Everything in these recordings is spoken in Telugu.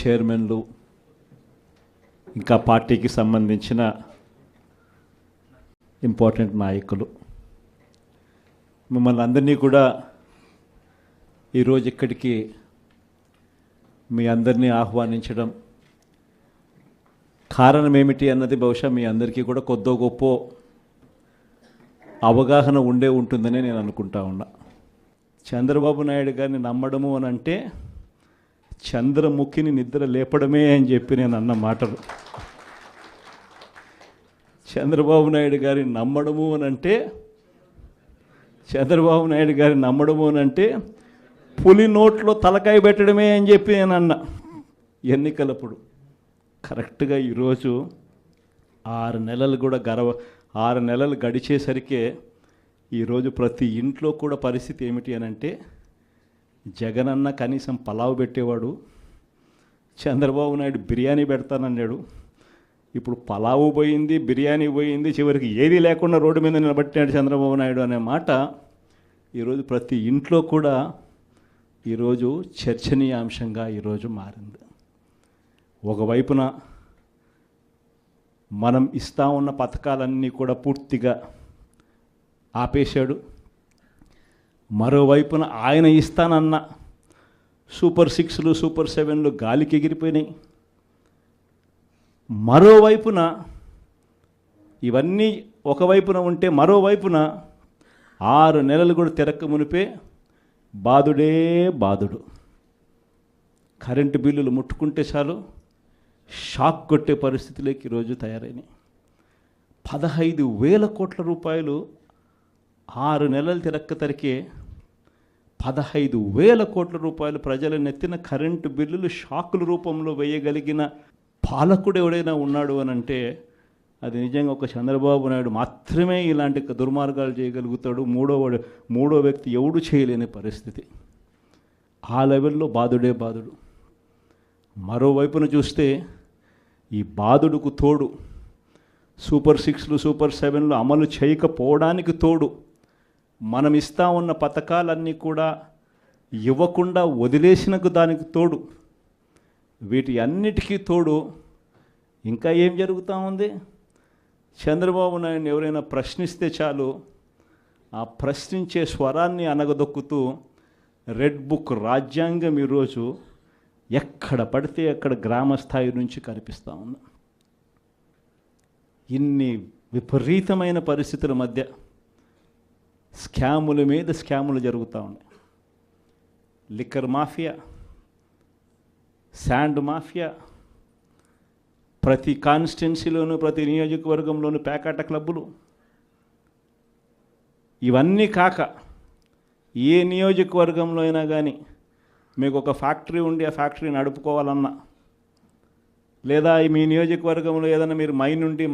చైర్మన్లు, ఇంకా పార్టీకి సంబంధించిన ఇంపార్టెంట్ నాయకులు, మిమ్మల్ని అందరినీ కూడా ఈరోజు ఇక్కడికి మీ అందరినీ ఆహ్వానించడం కారణం ఏమిటి అన్నది బహుశా మీ అందరికీ కూడా కొద్దో గొప్ప అవగాహన ఉంటుందని నేను అనుకుంటా ఉన్నా. చంద్రబాబు నాయుడు గారిని నమ్మడము అని అంటే చంద్రముఖిని నిద్ర లేపడమే అని చెప్పి నేను అన్న మాటలు. చంద్రబాబు నాయుడు గారిని నమ్మడము అని అంటే పులి నోట్లో తలకాయ పెట్టడమే అని చెప్పి నేను అన్న ఎన్నికలప్పుడు. కరెక్ట్గా ఈరోజు 6 నెలలు గడిచేసరికే ఈరోజు ప్రతి ఇంట్లో కూడా పరిస్థితి ఏమిటి అని అంటే, జగనన్న కనీసం పలావ్ పెట్టేవాడు, చంద్రబాబు నాయుడు బిర్యానీ పెడతానన్నాడు, ఇప్పుడు పలావు పోయింది, బిర్యానీ పోయింది, చివరికి ఏది లేకుండా రోడ్డు మీద నిలబట్టాడు చంద్రబాబు నాయుడు అనే మాట ఈరోజు ప్రతి ఇంట్లో కూడా ఈరోజు చర్చనీయాంశంగా ఈరోజు మారింది. ఒకవైపున మనం ఇస్తా ఉన్న పథకాలన్నీ కూడా పూర్తిగా ఆపేశాడు, మరోవైపున ఆయన ఇస్తానన్న సూపర్ 6లు సూపర్ 7లు గాలికి ఎగిరిపోయినాయి. మరోవైపున ఇవన్నీ ఒకవైపున ఉంటే మరోవైపున 6 నెలలు కూడా తిరక్క మునిపే బాధుడు. కరెంటు బిల్లులు ముట్టుకుంటే చాలు షాక్ కొట్టే పరిస్థితిలోకి ఈరోజు తయారైనాయి. 15,000 కోట్ల రూపాయలు 6 నెలలు తిరక్క తరికే 15,000 కోట్ల రూపాయలు ప్రజల నెత్తిన కరెంటు బిల్లులు షాకుల రూపంలో వేయగలిగిన పాలకుడు ఎవడైనా ఉన్నాడు అని అంటే అది నిజంగా ఒక చంద్రబాబు నాయుడు మాత్రమే ఇలాంటి దుర్మార్గాలు చేయగలుగుతాడు. మూడో వ్యక్తి ఎవడు చేయలేని పరిస్థితి. ఆ లెవెల్లో బాధుడు. మరోవైపున చూస్తే ఈ బాధుడుకు తోడు సూపర్ 6లు సూపర్ 7లు అమలు చేయకపోవడానికి తోడు మనం ఇస్తా ఉన్న పథకాలన్నీ కూడా ఇవ్వకుండా వదిలేసినకు దానికి తోడు, వీటి అన్నిటికీ తోడు ఇంకా ఏం జరుగుతూ ఉంది? చంద్రబాబు నాయుడిని ఎవరైనా ప్రశ్నిస్తే చాలు ఆ ప్రశ్నించే స్వరాన్ని అనగదొక్కుతూ రెడ్ బుక్ రాజ్యాంగం ఈరోజు ఎక్కడ పడితే అక్కడ గ్రామ స్థాయి నుంచి కనిపిస్తూ ఉంది. ఇన్ని విపరీతమైన పరిస్థితుల మధ్య స్కాముల మీద స్కాములు జరుగుతూ ఉన్నాయి. లిక్కర్ మాఫియా, శాండ్ మాఫియా, ప్రతి కాన్స్టిట్యున్సీలోనూ ప్రతి నియోజకవర్గంలోనూ పేకాట క్లబ్బులు, ఇవన్నీ కాక ఏ నియోజకవర్గంలో అయినా కానీ మీకు ఒక ఫ్యాక్టరీ ఉండి ఆ ఫ్యాక్టరీ నడుపుకోవాలన్నా, లేదా మీ నియోజకవర్గంలో ఏదైనా మీరు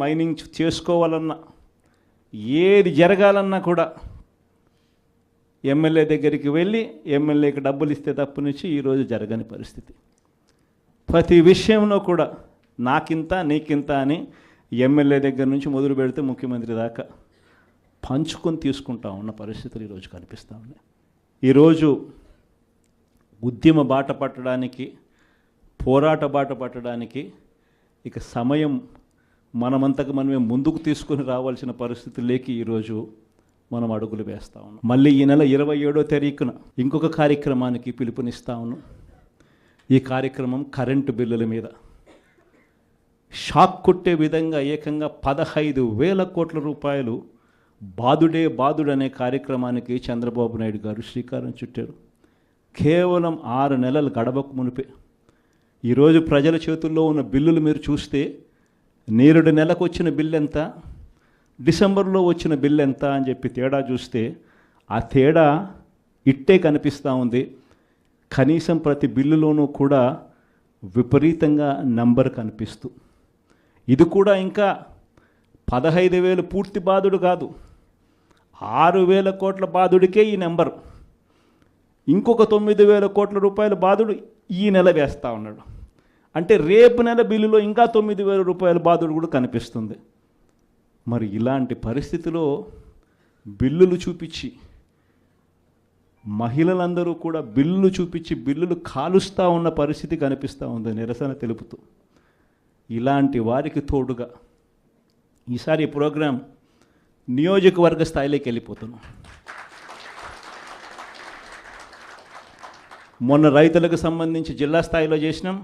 మైనింగ్ చేసుకోవాలన్నా, ఏది జరగాలన్నా కూడా ఎమ్మెల్యే దగ్గరికి వెళ్ళి ఎమ్మెల్యేకి డబ్బులు ఇస్తే తప్పునిచ్చి ఈరోజు జరగని పరిస్థితి. ప్రతి విషయంలో కూడా నాకింత నీకింత అని ఎమ్మెల్యే దగ్గర నుంచి మొదలు పెడితే ముఖ్యమంత్రి దాకా పంచుకొని తీసుకుంటా ఉన్న పరిస్థితులు ఈరోజు కనిపిస్తూ ఉన్నాయి. ఈరోజు ఉద్యమ బాట పట్టడానికి, పోరాట బాట పట్టడానికి ఇక సమయం మనమంతకు మనమే ముందుకు తీసుకొని రావాల్సిన పరిస్థితుల్లోకి ఈరోజు మనం అడుగులు వేస్తూ ఉన్నాం. మళ్ళీ ఈ నెల 27వ తారీఖున ఇంకొక కార్యక్రమానికి పిలుపునిస్తా ఉన్నాం. ఈ కార్యక్రమం కరెంటు బిల్లుల మీద షాక్ కొట్టే విధంగా ఏకంగా 15,000 కోట్ల రూపాయలు బాధుడు అనే కార్యక్రమానికి చంద్రబాబు నాయుడు గారు శ్రీకారం చుట్టారు. కేవలం 6 నెలలు గడవకు మునిపే ఈరోజు ప్రజల చేతుల్లో ఉన్న బిల్లులు మీరు చూస్తే, నేరుడు నెలకు వచ్చిన బిల్లు ఎంత, డిసెంబర్లో వచ్చిన బిల్లు ఎంత అని చెప్పి తేడా చూస్తే ఆ తేడా ఇట్టే కనిపిస్తూ ఉంది. కనీసం ప్రతి బిల్లులోనూ కూడా విపరీతంగా నంబర్ కనిపిస్తూ, ఇది కూడా ఇంకా 15,000 పూర్తి బాధుడు కాదు, 6,000 కోట్ల బాధుడికే ఈ నెంబర్. ఇంకొక 9,000 కోట్ల రూపాయల బాధుడు ఈ నెల వేస్తూ ఉన్నాడు. అంటే రేపు నెల బిల్లులో ఇంకా 9,000 రూపాయల బాధుడు కూడా కనిపిస్తుంది. మరి ఇలాంటి పరిస్థితిలో బిల్లులు చూపించి మహిళలందరూ కూడా బిల్లు చూపించి బిల్లులు కాలుస్తూ ఉన్న పరిస్థితి కనిపిస్తూ ఉంది నిరసన తెలుపుతూ. ఇలాంటి వారికి తోడుగా ఈసారి ఈ ప్రోగ్రాం నియోజకవర్గ స్థాయిలోకి వెళ్ళిపోతున్నాం. మొన్న రైతులకు సంబంధించి జిల్లా స్థాయిలో చేసినాం.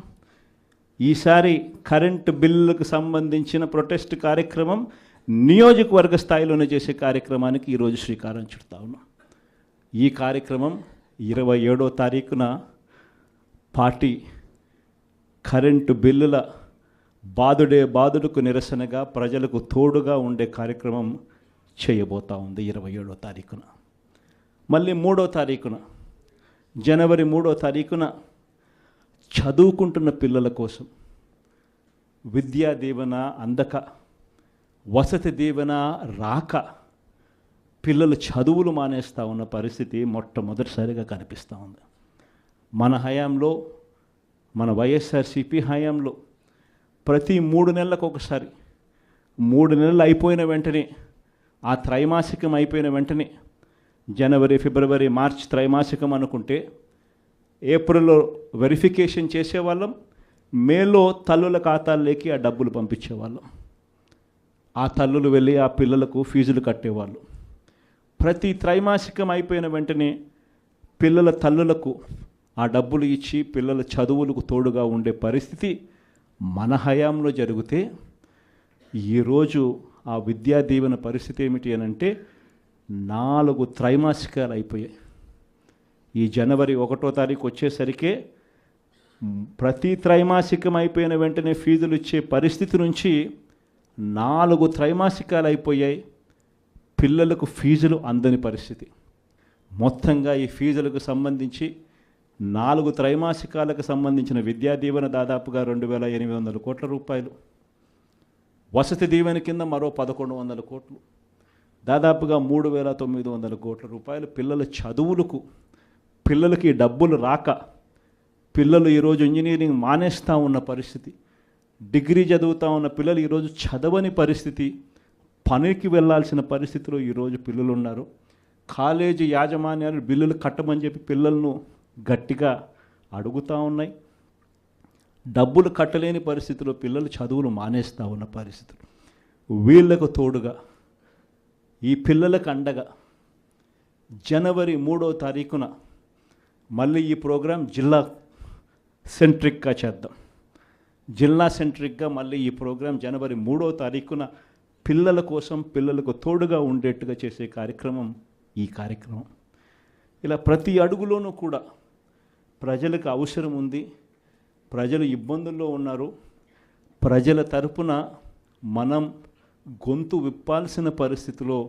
ఈసారి కరెంటు బిల్లులకు సంబంధించిన ప్రొటెస్ట్ కార్యక్రమం నియోజకవర్గ స్థాయిలోనే చేసే కార్యక్రమానికి ఈరోజు శ్రీకారం చుడతా ఉన్నాం. ఈ కార్యక్రమం 27వ తారీఖున పార్టీ కరెంటు బిల్లుల బాదుడుకు నిరసనగా ప్రజలకు తోడుగా ఉండే కార్యక్రమం చేయబోతా ఉంది 27వ తారీఖున. మళ్ళీ 3వ తారీఖున జనవరి 3వ తారీఖున చదువుకుంటున్న పిల్లల కోసం విద్యా దీవెన అందక, వసతి దీవెన రాక పిల్లలు చదువులు మానేస్తూ ఉన్న పరిస్థితి మొట్టమొదటిసారిగా కనిపిస్తూ ఉంది. మన హయాంలో, మన వైఎస్ఆర్సీపీ హయాంలో ప్రతి 3 నెలలకు ఒకసారి, 3 నెలలు అయిపోయిన వెంటనే, ఆ త్రైమాసికం అయిపోయిన వెంటనే, జనవరి, ఫిబ్రవరి, మార్చ్ త్రైమాసికం అనుకుంటే ఏప్రిల్లో వెరిఫికేషన్ చేసేవాళ్ళం, మేలో తల్లుల ఖాతాల్లోకి ఆ డబ్బులు పంపించేవాళ్ళం. ఆ తల్లులు వెళ్ళి ఆ పిల్లలకు ఫీజులు కట్టేవాళ్ళు. ప్రతి త్రైమాసికం అయిపోయిన వెంటనే పిల్లల తల్లులకు ఆ డబ్బులు ఇచ్చి పిల్లల చదువులకు తోడుగా ఉండే పరిస్థితి మన హయాంలో జరిగితే, ఈరోజు ఆ విద్యా దీవెన పరిస్థితి ఏమిటి అని అంటే 4 త్రైమాసికాలు అయిపోయాయి. ఈ జనవరి 1వ తారీఖు వచ్చేసరికి ప్రతి త్రైమాసికం అయిపోయిన వెంటనే ఫీజులు ఇచ్చే పరిస్థితి నుంచి 4 త్రైమాసికాలు అయిపోయాయి. పిల్లలకు ఫీజులు అందని పరిస్థితి. మొత్తంగా ఈ ఫీజులకు సంబంధించి 4 త్రైమాసికాలకు సంబంధించిన విద్యా దీవెన దాదాపుగా 2,800 కోట్ల రూపాయలు, వసతి దీవెన కింద మరో 1,100 కోట్లు, దాదాపుగా 3,900 కోట్ల రూపాయలు పిల్లల చదువులకు. పిల్లలకి డబ్బులు రాక పిల్లలు ఈరోజు ఇంజనీరింగ్ మానేస్తూ ఉన్న పరిస్థితి, డిగ్రీ చదువుతూ ఉన్న పిల్లలు ఈరోజు చదవని పరిస్థితి, పనికి వెళ్ళాల్సిన పరిస్థితిలో ఈరోజు పిల్లలు ఉన్నారు. కాలేజీ యాజమాన్యాలు బిల్లులు కట్టమని చెప్పి పిల్లలను గట్టిగా అడుగుతూ ఉన్నాయి. డబ్బులు కట్టలేని పరిస్థితిలో పిల్లలు చదువులు మానేస్తూ ఉన్న పరిస్థితులు. వీళ్లకు తోడుగా, ఈ పిల్లలకు అండగా జనవరి 3వ తారీఖున మళ్ళీ ఈ ప్రోగ్రాం జిల్లా సెంట్రిక్గా చేద్దాం. జిల్లా సెంట్రిక్గా మళ్ళీ ఈ ప్రోగ్రాం జనవరి 3వ తారీఖున పిల్లల కోసం, పిల్లలకు తోడుగా ఉండేట్టుగా చేసే కార్యక్రమం ఈ కార్యక్రమం. ఇలా ప్రతి అడుగులోనూ కూడా ప్రజలకు అవసరం ఉంది, ప్రజలు ఇబ్బందుల్లో ఉన్నారు, ప్రజల తరపున మనం గొంతు విప్పాల్సిన పరిస్థితిలో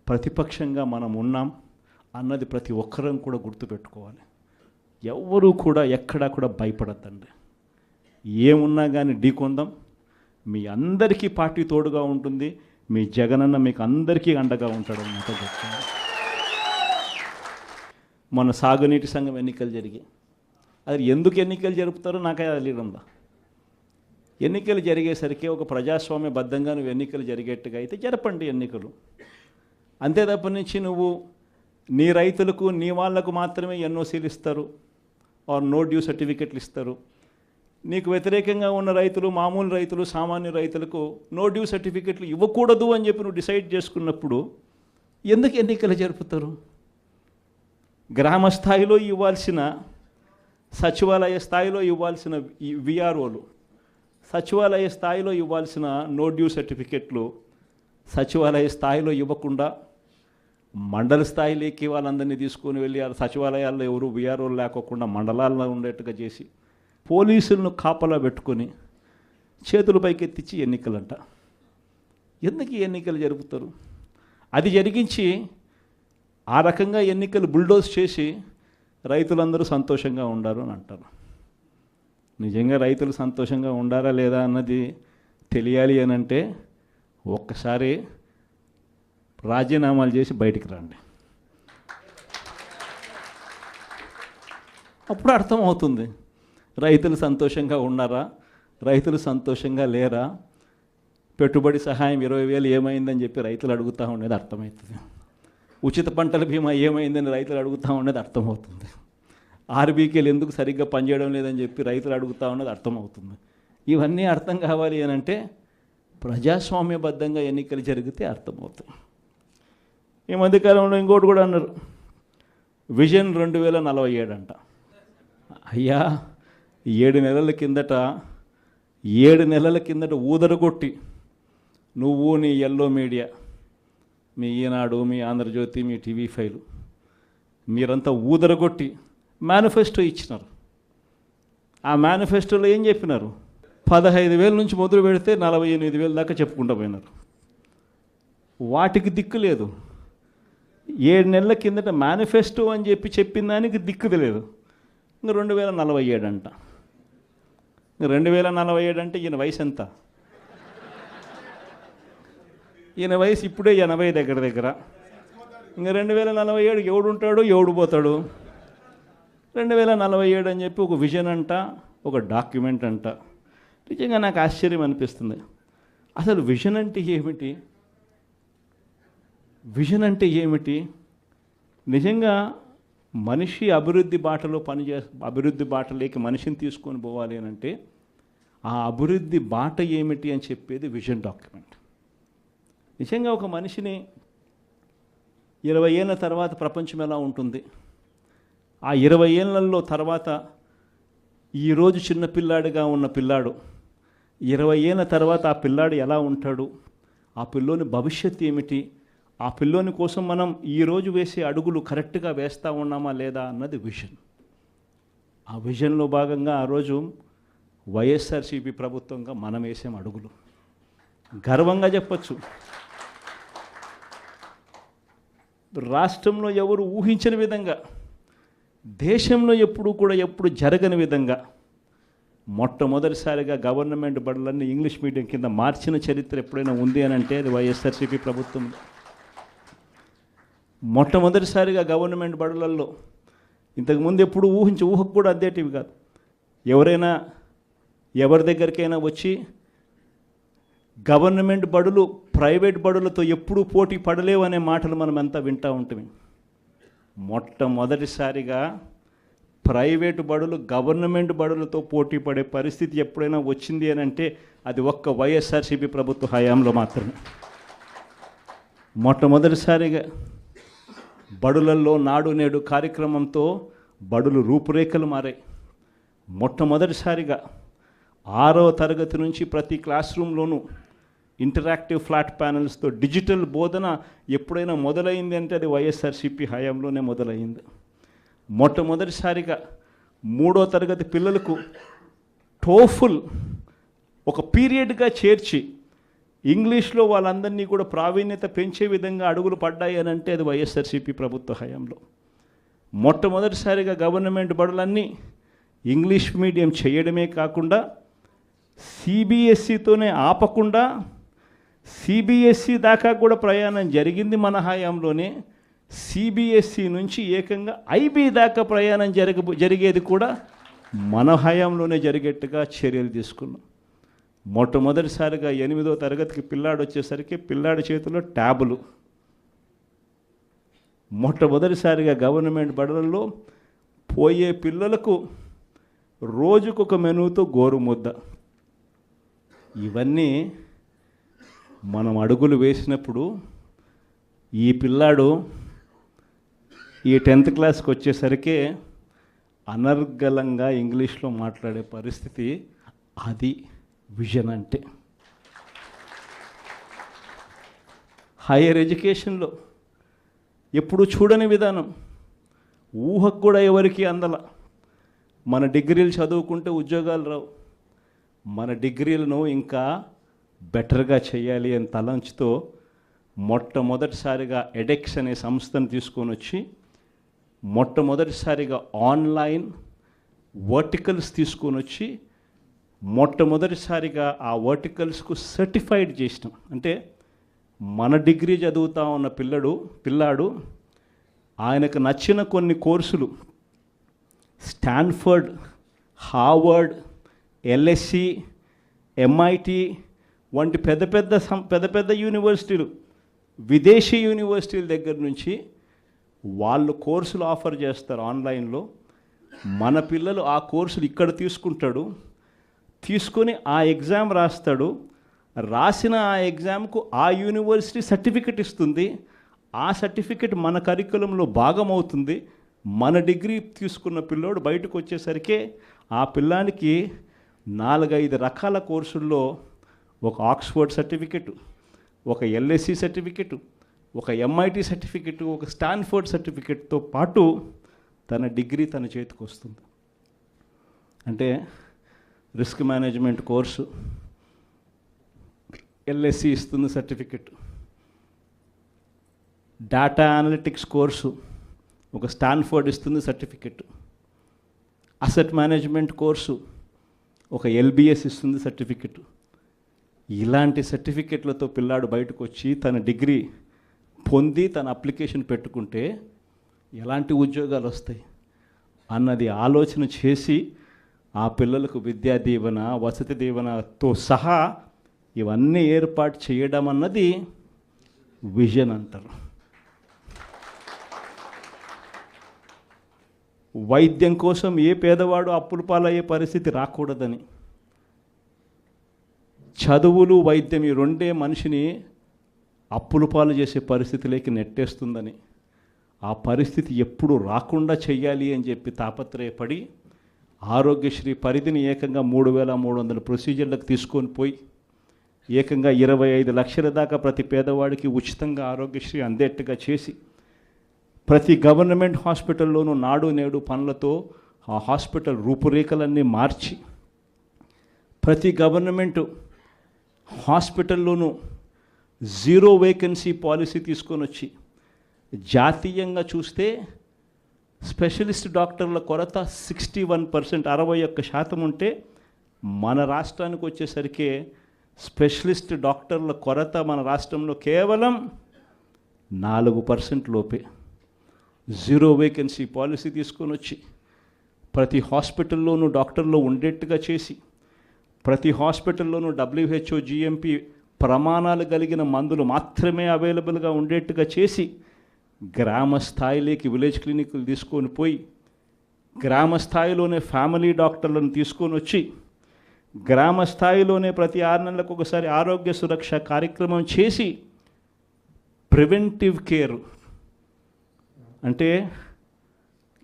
ప్రతిపక్షంగా మనం ఉన్నాం అన్నది ప్రతి ఒక్కరం కూడా గుర్తుపెట్టుకోవాలి. ఎవ్వరూ కూడా ఎక్కడా కూడా భయపడద్దండి. ఏమున్నా కానీ ఢీకొందాం. మీ అందరికీ పార్టీ తోడుగా ఉంటుంది. మీ జగనన్న మీకు అందరికీ అండగా ఉంటాడు అన్నమాట చెప్తాను. మన సాగునీటి సంఘం ఎన్నికలు జరిగాయి. అది ఎందుకు ఎన్నికలు జరుపుతారో నాకే తెలియదుందా. ఎన్నికలు జరిగేసరికి ఒక ప్రజాస్వామ్యబద్ధంగా నువ్వు ఎన్నికలు జరిగేట్టుగా అయితే జరపండి ఎన్నికలు. అంతే తప్ప నుంచి నువ్వు నీ రైతులకు, నీ వాళ్లకు మాత్రమే ఎన్ఓసీలు ఇస్తారు, నో డ్యూ సర్టిఫికెట్లు ఇస్తారు. నీకు వ్యతిరేకంగా ఉన్న రైతులు, మామూలు రైతులు, సామాన్య రైతులకు నో డ్యూ సర్టిఫికెట్లు ఇవ్వకూడదు అని చెప్పి నువ్వు డిసైడ్ చేసుకున్నప్పుడు ఎందుకు ఎన్నికలు జరుపుతారు? గ్రామ స్థాయిలో ఇవ్వాల్సిన, సచివాలయ స్థాయిలో ఇవ్వాల్సిన విఆర్ఓలు, సచివాలయ స్థాయిలో ఇవ్వాల్సిన నో డ్యూ సర్టిఫికెట్లు సచివాలయ స్థాయిలో ఇవ్వకుండా మండల స్థాయిలోకి వాళ్ళందరినీ తీసుకొని వెళ్ళి ఆ సచివాలయాల్లో ఎవరు విఆర్ఓలు లేకోకుండా మండలాల్లో ఉండేట్టుగా చేసి పోలీసులను కాపలా పెట్టుకొని చేతుల పైకెత్తించి ఎన్నికలంట. ఎందుకు ఈ ఎన్నికలు జరుపుతారు? అది జరిగించి ఆ రకంగా ఎన్నికలు బుల్డోజ్ చేసి రైతులందరూ సంతోషంగా ఉండారు అని అంటారు. నిజంగా రైతులు సంతోషంగా ఉండారా లేదా అన్నది తెలియాలి అని అంటే ఒక్కసారి రాజీనామాలు చేసి బయటికి రండి. అప్పుడు అర్థమవుతుంది రైతులు సంతోషంగా ఉన్నారా, రైతులు సంతోషంగా లేరా, పెట్టుబడి సహాయం 20,000 ఏమైందని చెప్పి రైతులు అడుగుతూ ఉండేది అర్థమవుతుంది. ఉచిత పంటల బీమా ఏమైందని రైతులు అడుగుతూ ఉన్నది అర్థమవుతుంది. ఆర్బీకేలు ఎందుకు సరిగ్గా పనిచేయడం లేదని చెప్పి రైతులు అడుగుతూ ఉన్నది అర్థమవుతుంది. ఇవన్నీ అర్థం కావాలి అని అంటే ప్రజాస్వామ్యబద్ధంగా ఎన్నికలు జరిగితే అర్థమవుతుంది. ఈ మధ్యకాలంలో ఇంకోటి కూడా అన్నారు, విజన్ 2047 అంట. అయ్యా 7 నెలల కిందట ఊదరగొట్టి నువ్వు నీ ఎల్లో మీడియా, మీ ఈనాడు, మీ ఆంధ్రజ్యోతి, మీ టీవీ5 మీరంతా ఊదరగొట్టి మేనిఫెస్టో ఇచ్చినారు. ఆ మేనిఫెస్టోలో ఏం చెప్పినారు? 15,000 నుంచి మొదలు పెడితే 48,000 దాకా చెప్పుకుంటూ పోయినారు. వాటికి దిక్కు లేదు. 7 నెలల కిందట మేనిఫెస్టో అని చెప్పి చెప్పిన దానికి దిక్కుది లేదు. ఇంకా 2047 అంట. 2047 అంటే ఈయన వయసు ఎంత? ఈయన వయసు ఇప్పుడే 80 దగ్గర. ఇంకా 2047 ఎవడు ఉంటాడు, ఎవడు పోతాడు? 2047 అని చెప్పి ఒక విజన్ అంట, ఒక డాక్యుమెంట్ అంట. నిజంగా నాకు ఆశ్చర్యం అనిపిస్తుంది. అసలు విజన్ అంటే ఏమిటి? విజన్ అంటే ఏమిటి? నిజంగా మనిషి అభివృద్ధి బాటలో అభివృద్ధి బాటలోకి మనిషిని తీసుకొని పోవాలి అని అంటే ఆ అభివృద్ధి బాట ఏమిటి అని చెప్పేది విజన్ డాక్యుమెంట్. నిజంగా ఒక మనిషిని 20 ఏళ్ళ తర్వాత ప్రపంచం ఎలా ఉంటుంది, ఆ 20 ఏళ్ళల్లో తర్వాత ఈరోజు చిన్నపిల్లాడిగా ఉన్న పిల్లాడు 20 ఏళ్ళ తర్వాత ఆ పిల్లాడు ఎలా ఉంటాడు, ఆ పిల్లోని భవిష్యత్తు ఏమిటి, ఆ పిల్లోని కోసం మనం ఈరోజు వేసే అడుగులు కరెక్ట్గా వేస్తూ ఉన్నామా లేదా అన్నది విజన్. ఆ విజన్లో భాగంగా ఆ రోజు వైఎస్ఆర్సీపీ ప్రభుత్వంగా మనం వేసాం అడుగులు. గర్వంగా చెప్పచ్చు. రాష్ట్రంలో ఎవరు ఊహించని విధంగా, దేశంలో ఎప్పుడు జరగని విధంగా మొట్టమొదటిసారిగా గవర్నమెంట్ బడులన్నీ ఇంగ్లీష్ మీడియం కింద మార్చిన చరిత్ర ఎప్పుడైనా ఉంది అని అంటే అది వైఎస్ఆర్సీపీ ప్రభుత్వం. మొట్టమొదటిసారిగా గవర్నమెంట్ బడులలో ఇంతకుముందు ఎప్పుడు ఊహకు కూడా అద్దేటివి కాదు. ఎవరైనా ఎవరి దగ్గరికైనా వచ్చి గవర్నమెంట్ బడులు ప్రైవేట్ బడులతో ఎప్పుడూ పోటీ పడలేవు అనే మాటలు మనం అంతా వింటూ ఉంటాం. మొట్టమొదటిసారిగా ప్రైవేటు బడులు గవర్నమెంట్ బడులతో పోటీ పడే పరిస్థితి ఎప్పుడైనా వచ్చింది అని అంటే అది ఒక్క వైఎస్ఆర్సీపీ ప్రభుత్వ హయాంలో మాత్రమే. మొట్టమొదటిసారిగా బడులల్లో నాడు నేడు కార్యక్రమంతో బడులు రూపురేఖలు మారాయి. మొట్టమొదటిసారిగా 6వ తరగతి నుంచి ప్రతి క్లాస్ రూమ్లోనూ ఇంటరాక్టివ్ ఫ్లాట్ ప్యానల్స్తో డిజిటల్ బోధన ఎప్పుడైనా మొదలైంది అంటే అది వైఎస్ఆర్సీపీ హయాంలోనే మొదలైంది. మొట్టమొదటిసారిగా 3వ తరగతి పిల్లలకు టోఫుల్ ఒక పీరియడ్గా చేర్చి ఇంగ్లీష్లో వాళ్ళందరినీ కూడా ప్రావీణ్యత పెంచే విధంగా అడుగులు పడ్డాయి అని అంటే అది వైఎస్ఆర్సీపీ ప్రభుత్వ హయాంలో. మొట్టమొదటిసారిగా గవర్నమెంట్ బడులన్నీ ఇంగ్లీష్ మీడియం చేయడమే కాకుండా సిబిఎస్ఈతోనే ఆపకుండా సిబిఎస్ఈ దాకా కూడా ప్రయాణం జరిగింది మన హయాంలోనే. సిబిఎస్ఈ నుంచి ఏకంగా ఐబీ దాకా ప్రయాణం జరిగేది కూడా మన హయాంలోనే జరిగేట్టుగా చర్యలు తీసుకున్నాం. మొట్టమొదటిసారిగా 8వ తరగతికి పిల్లాడు వచ్చేసరికి పిల్లాడి చేతిలో ట్యాబులు. మొట్టమొదటిసారిగా గవర్నమెంట్ బడులలో పోయే పిల్లలకు రోజుకొక మెనూతో గోరుముద్ద. ఇవన్నీ మనం అడుగులు వేసినప్పుడు ఈ పిల్లాడు ఈ 10th క్లాస్కి వచ్చేసరికి అనర్గళంగా ఇంగ్లీష్లో మాట్లాడే పరిస్థితి. అది విజన్ అంటే. హైయర్ ఎడ్యుకేషన్లో ఎప్పుడు చూడని విధానం, ఊహకు కూడా ఎవరికి అందల. మన డిగ్రీలు చదువుకుంటే ఉద్యోగాలు రావు, మన డిగ్రీలను ఇంకా బెటర్గా చేయాలి అని తలంచుతో మొట్టమొదటిసారిగా ఎడెక్స్ అనే సంస్థను తీసుకొని వచ్చి మొట్టమొదటిసారిగా ఆన్లైన్ వర్టికల్స్ తీసుకొని వచ్చి మొట్టమొదటిసారిగా ఆ వర్టికల్స్కు సర్టిఫైడ్ చేసినాం. అంటే మన డిగ్రీ చదువుతా ఉన్న పిల్లాడు ఆయనకు నచ్చిన కొన్ని కోర్సులు స్టాన్ఫర్డ్, హార్వర్డ్, ఎల్ఎస్సి, ఎంఐటి వంటి పెద్ద పెద్ద యూనివర్సిటీలు విదేశీ యూనివర్సిటీల దగ్గర నుంచి వాళ్ళు కోర్సులు ఆఫర్ చేస్తారు ఆన్లైన్లో. మన పిల్లలు ఆ కోర్సులు ఇక్కడ తీసుకుంటాడు, తీసుకొని ఆ ఎగ్జామ్ రాస్తాడు, రాసిన ఆ ఎగ్జామ్కు ఆ యూనివర్సిటీ సర్టిఫికెట్ ఇస్తుంది. ఆ సర్టిఫికెట్ మన కరికులంలో భాగం అవుతుంది. మన డిగ్రీ తీసుకున్న పిల్లోడు బయటకు వచ్చేసరికి ఆ పిల్లానికి 4-5 రకాల కోర్సుల్లో ఒక ఆక్స్ఫర్డ్ సర్టిఫికెట్, ఒక ఎల్ఎస్సి సర్టిఫికెట్, ఒక ఎంఐటి సర్టిఫికెట్, ఒక స్టాన్ఫోర్డ్ సర్టిఫికెట్తో పాటు తన డిగ్రీ తన చేతికి వస్తుంది. అంటే రిస్క్ మేనేజ్మెంట్ కోర్సు ఎల్ఎస్సి ఇస్తుంది సర్టిఫికెట్, డేటా అనలిటిక్స్ కోర్సు ఒక స్టాన్ఫోర్డ్ ఇస్తుంది సర్టిఫికెట్, అసెట్ మేనేజ్మెంట్ కోర్సు ఒక ఎల్బిఎస్ ఇస్తుంది సర్టిఫికెట్. ఇలాంటి సర్టిఫికెట్లతో పిల్లాడు బయటకు వచ్చి తన డిగ్రీ పొంది తన అప్లికేషన్ పెట్టుకుంటే ఎలాంటి ఉద్యోగాలు వస్తాయి అన్నది ఆలోచన చేసి ఆ పిల్లలకు విద్యా దీవెన, వసతి దీవెనతో సహా ఇవన్నీ ఏర్పాటు చేయడం అన్నది విజన్ అంటారు. వైద్యం కోసం ఏ పేదవాడు అప్పుల పాలయ్యే పరిస్థితి రాకూడదని, చదువులు వైద్యం ఈ రెండే మనిషిని అప్పుల పాలు చేసే పరిస్థితిలోకి నెట్టేస్తుందని, ఆ పరిస్థితి ఎప్పుడు రాకుండా చెయ్యాలి అని చెప్పి తాపత్రయపడి ఆరోగ్యశ్రీ పరిధిని ఏకంగా 3,300 ప్రొసీజర్లకు తీసుకొని పోయి ఏకంగా 25 లక్షల దాకా ప్రతి పేదవాడికి ఉచితంగా ఆరోగ్యశ్రీ అందేట్టుగా చేసి ప్రతి గవర్నమెంట్ హాస్పిటల్లోనూ నాడు నేడు పనులతో ఆ హాస్పిటల్ రూపురేఖలన్నీ మార్చి ప్రతి గవర్నమెంట్ హాస్పిటల్లోనూ 0 వేకెన్సీ పాలసీ తీసుకొని వచ్చి జాతీయంగా చూస్తే స్పెషలిస్ట్ డాక్టర్ల కొరత 61%, 61% ఉంటే మన రాష్ట్రానికి వచ్చేసరికి స్పెషలిస్ట్ డాక్టర్ల కొరత మన రాష్ట్రంలో కేవలం 4% లోపే. 0 వేకెన్సీ పాలసీ తీసుకొని వచ్చి ప్రతి హాస్పిటల్లోనూ డాక్టర్లు ఉండేట్టుగా చేసి ప్రతి హాస్పిటల్లోనూ WHO GMP ప్రమాణాలు కలిగిన మందులు మాత్రమే అవైలబుల్గా ఉండేట్టుగా చేసి గ్రామ స్థాయిలోకి విలేజ్ క్లినిక్లు తీసుకొని పోయి గ్రామ స్థాయిలోనే ఫ్యామిలీ డాక్టర్లను తీసుకొని వచ్చి గ్రామ స్థాయిలోనే ప్రతి 6 నెలలకు ఒకసారి ఆరోగ్య సురక్ష కార్యక్రమం చేసి ప్రివెంటివ్ కేర్ అంటే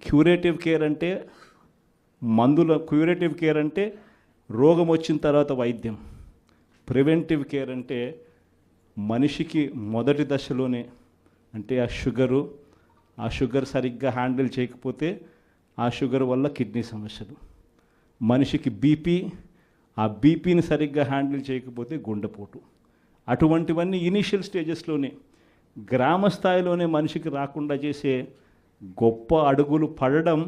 క్యూరేటివ్ కేర్ అంటే మందుల క్యూరేటివ్ కేర్ అంటే రోగం వచ్చిన తర్వాత వైద్యం, ప్రివెంటివ్ కేర్ అంటే మనిషికి మొదటి దశలోనే అంటే ఆ షుగర్ సరిగ్గా హ్యాండిల్ చేయకపోతే ఆ షుగర్ వల్ల కిడ్నీ సమస్యలు, మనిషికి బీపీ, ఆ బీపీని సరిగ్గా హ్యాండిల్ చేయకపోతే గుండెపోటు, అటువంటివన్నీ ఇనీషియల్ స్టేజెస్లోనే గ్రామ స్థాయిలోనే మనిషికి రాకుండా చేసే గొప్ప అడుగులు పడడం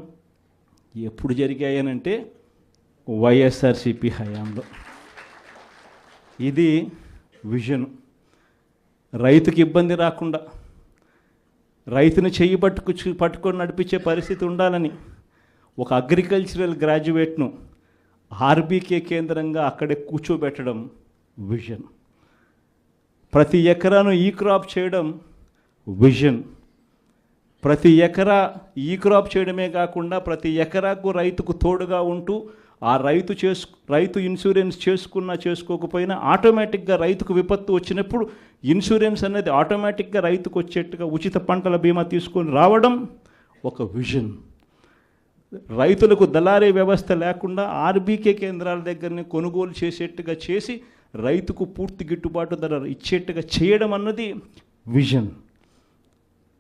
ఎప్పుడు జరిగాయనంటే వైఎస్ఆర్సీపీ హయాంలో. ఇది విజన్. రైతుకి ఇబ్బంది రాకుండా రైతుని చెయ్యి పట్టుకొని నడిపించే పరిస్థితి ఉండాలని ఒక అగ్రికల్చరల్ గ్రాడ్యుయేట్ను ఆర్బీకే కేంద్రంగా అక్కడే కూర్చోబెట్టడం విజన్. ప్రతి ఎకరాను ఈ క్రాప్ చేయడం విజన్. ప్రతి ఎకరా ఈ క్రాప్ చేయడమే కాకుండా ప్రతి ఎకరాకు రైతుకు తోడుగా ఉంటూ ఆ రైతు ఇన్సూరెన్స్ చేసుకోకపోయినా ఆటోమేటిక్గా రైతుకు విపత్తు వచ్చినప్పుడు ఇన్సూరెన్స్ అనేది ఆటోమేటిక్గా రైతుకు వచ్చేట్టుగా ఉచిత పంటల బీమా తీసుకొని రావడం ఒక విజన్. రైతులకు దళారీ వ్యవస్థ లేకుండా ఆర్బీకే కేంద్రాల దగ్గరనే కొనుగోలు చేసేట్టుగా చేసి రైతుకు పూర్తి గిట్టుబాటు ధర ఇచ్చేట్టుగా చేయడం అన్నది విజన్.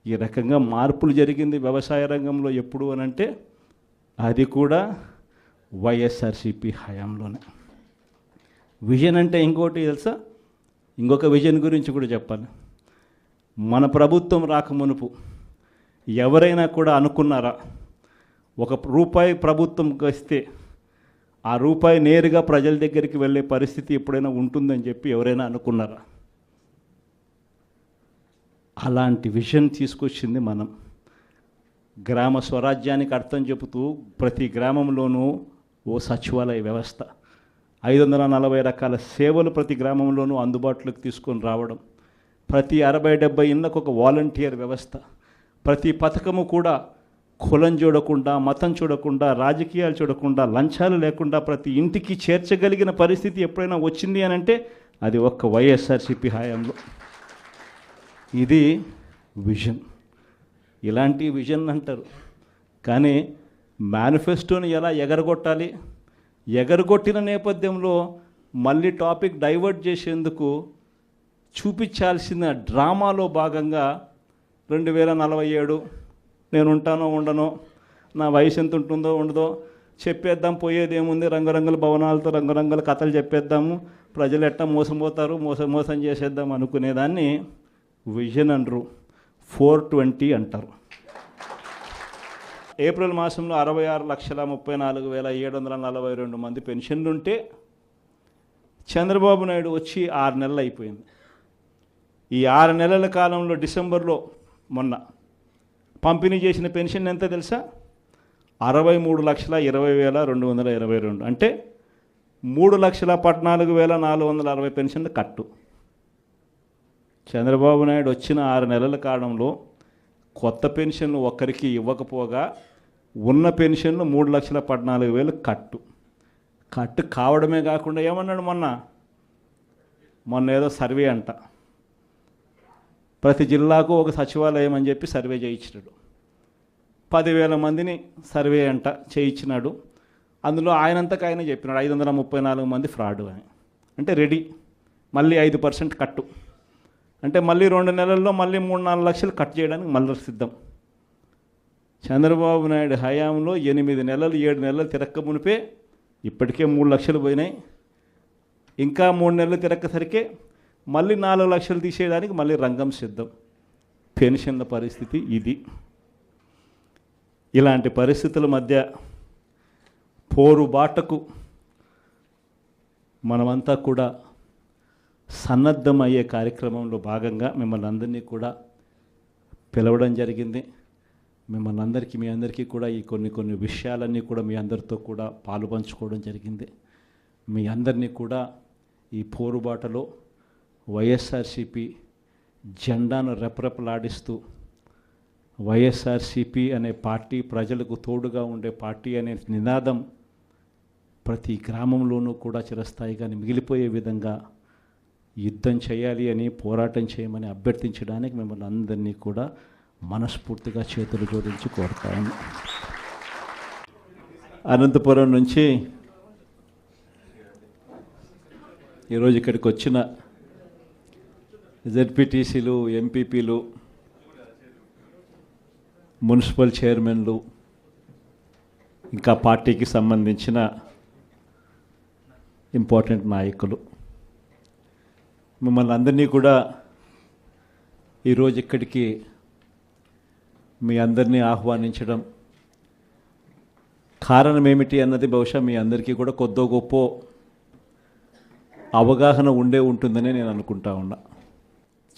ఈ రకంగా మార్పులు జరిగింది వ్యవసాయ రంగంలో ఎప్పుడు అనంటే అది కూడా వైఎస్ఆర్సీపీ హయాంలోనే. విజన్ అంటే ఇంకోటి తెలుసా, ఇంకొక విజన్ గురించి కూడా చెప్పాలి. మన ప్రభుత్వం రాకమునుపు ఎవరైనా కూడా అనుకున్నారా ₹1 ప్రభుత్వం ఇస్తే ఆ రూపాయి నేరుగా ప్రజల దగ్గరికి వెళ్ళే పరిస్థితి ఎప్పుడైనా ఉంటుందని చెప్పి ఎవరైనా అనుకున్నారా? అలాంటి విజన్ తీసుకొచ్చింది మనం. గ్రామ స్వరాజ్యానికి అర్థం చెబుతూ ప్రతి గ్రామంలోనూ ఓ సచివాలయ వ్యవస్థ, 540 రకాల సేవలు ప్రతి గ్రామంలోనూ అందుబాటులోకి తీసుకొని రావడం, ప్రతి 60-70 ఇళ్ళకు ఒక వాలంటీర్ వ్యవస్థ. ప్రతి పథకము కూడా కులం చూడకుండా, మతం చూడకుండా, రాజకీయాలు చూడకుండా, లంచాలు లేకుండా ప్రతి ఇంటికి చేర్చగలిగిన పరిస్థితి ఎప్పుడైనా వచ్చింది అని అంటే అది ఒక్క వైఎస్ఆర్సీపీ హయాంలో. ఇది విజన్. ఇలాంటి విజన్ అంటారు. కానీ మేనిఫెస్టోని ఎలా ఎగరగొట్టాలి, ఎగరగొట్టిన నేపథ్యంలో మళ్ళీ టాపిక్ డైవర్ట్ చేసేందుకు చూపించాల్సిన డ్రామాలో భాగంగా 2047 నేను ఉంటానో ఉండనో, నా వయసు ఎంత ఉంటుందో ఉండదో చెప్పేద్దాం, పోయేది ఏముంది, రంగురంగుల భవనాలతో రంగురంగుల కథలు చెప్పేద్దాము, ప్రజలు ఎట్టా మోసపోతారు, మోసం చేసేద్దాం అనుకునేదాన్ని విజన్ అనరు, 420 అంటారు. ఏప్రిల్ మాసంలో 66,34,742 మంది పెన్షన్లు ఉంటే చంద్రబాబు నాయుడు వచ్చి 6 నెలలు అయిపోయింది. ఈ 6 నెలల కాలంలో డిసెంబర్లో మొన్న పంపిణీ చేసిన పెన్షన్ ఎంత తెలుసా? 63,20,222. అంటే 3,14,460 పెన్షన్లు కట్టు. చంద్రబాబు నాయుడు వచ్చిన 6 నెలల కాలంలో కొత్త పెన్షన్లు ఒక్కరికి ఇవ్వకపోగా ఉన్న పెన్షన్లు 3,14,000 కట్టు కావడమే కాకుండా ఏమన్నాడు మొన్న ఏదో సర్వే అంట, ప్రతి జిల్లాకు ఒక సచివాలయం అని చెప్పి సర్వే చేయించినాడు. 10,000 మందిని సర్వే అంట చేయించినాడు. అందులో ఆయనంతకు ఆయన చెప్పినాడు 534 మంది ఫ్రాడ్ అని. అంటే రెడీ, మళ్ళీ 5% కట్టు. అంటే మళ్ళీ 2 నెలల్లో మళ్ళీ 3-4 లక్షలు కట్ చేయడానికి మళ్ళీ సిద్ధం. చంద్రబాబు నాయుడు హయాంలో 8 నెలలు 7 నెలలు తిరక్క మునిపే ఇప్పటికే 3 లక్షలు పోయినాయి. ఇంకా 3 నెలలు తిరక్కసరికే మళ్ళీ 4 లక్షలు తీసేయడానికి మళ్ళీ రంగం సిద్ధం. పెన్షన్ల పరిస్థితి ఇది. ఇలాంటి పరిస్థితుల మధ్య పోరుబాటకు మనమంతా కూడా సన్నద్ధమయ్యే కార్యక్రమంలో భాగంగా మిమ్మల్ని అందరినీ కూడా పిలవడం జరిగింది. మిమ్మల్ని అందరికీ మీ అందరికీ కూడా ఈ కొన్ని విషయాలన్నీ కూడా మీ అందరితో కూడా పాలు పంచుకోవడం జరిగింది. మీ అందరినీ కూడా ఈ పోరుబాటలో వైఎస్ఆర్సీపీ జెండాను రెపరెపలాడిస్తూ వైఎస్ఆర్సీపీ అనే పార్టీ ప్రజలకు తోడుగా ఉండే పార్టీ అనే నినాదం ప్రతి గ్రామంలోనూ కూడా చిరస్థాయిగా మిగిలిపోయే విధంగా యుద్ధం చేయాలి అని, పోరాటం చేయమని అభ్యర్థించడానికి మిమ్మల్ని అందరినీ కూడా మనస్ఫూర్తిగా చేతులు జోడించి కోరుతాను. అనంతపురం నుంచి ఈరోజు ఇక్కడికి వచ్చిన జెడ్పీటీసీలు, ఎంపీపీలు, మున్సిపల్ చైర్మన్లు, ఇంకా పార్టీకి సంబంధించిన ఇంపార్టెంట్ నాయకులు, మిమ్మల్ని అందరినీ కూడా ఈరోజు ఇక్కడికి మీ అందరినీ ఆహ్వానించడం కారణం ఏమిటి అన్నది బహుశా మీ అందరికీ కూడా కొద్దో గొప్ప అవగాహన ఉంటుందని నేను అనుకుంటా ఉన్నా.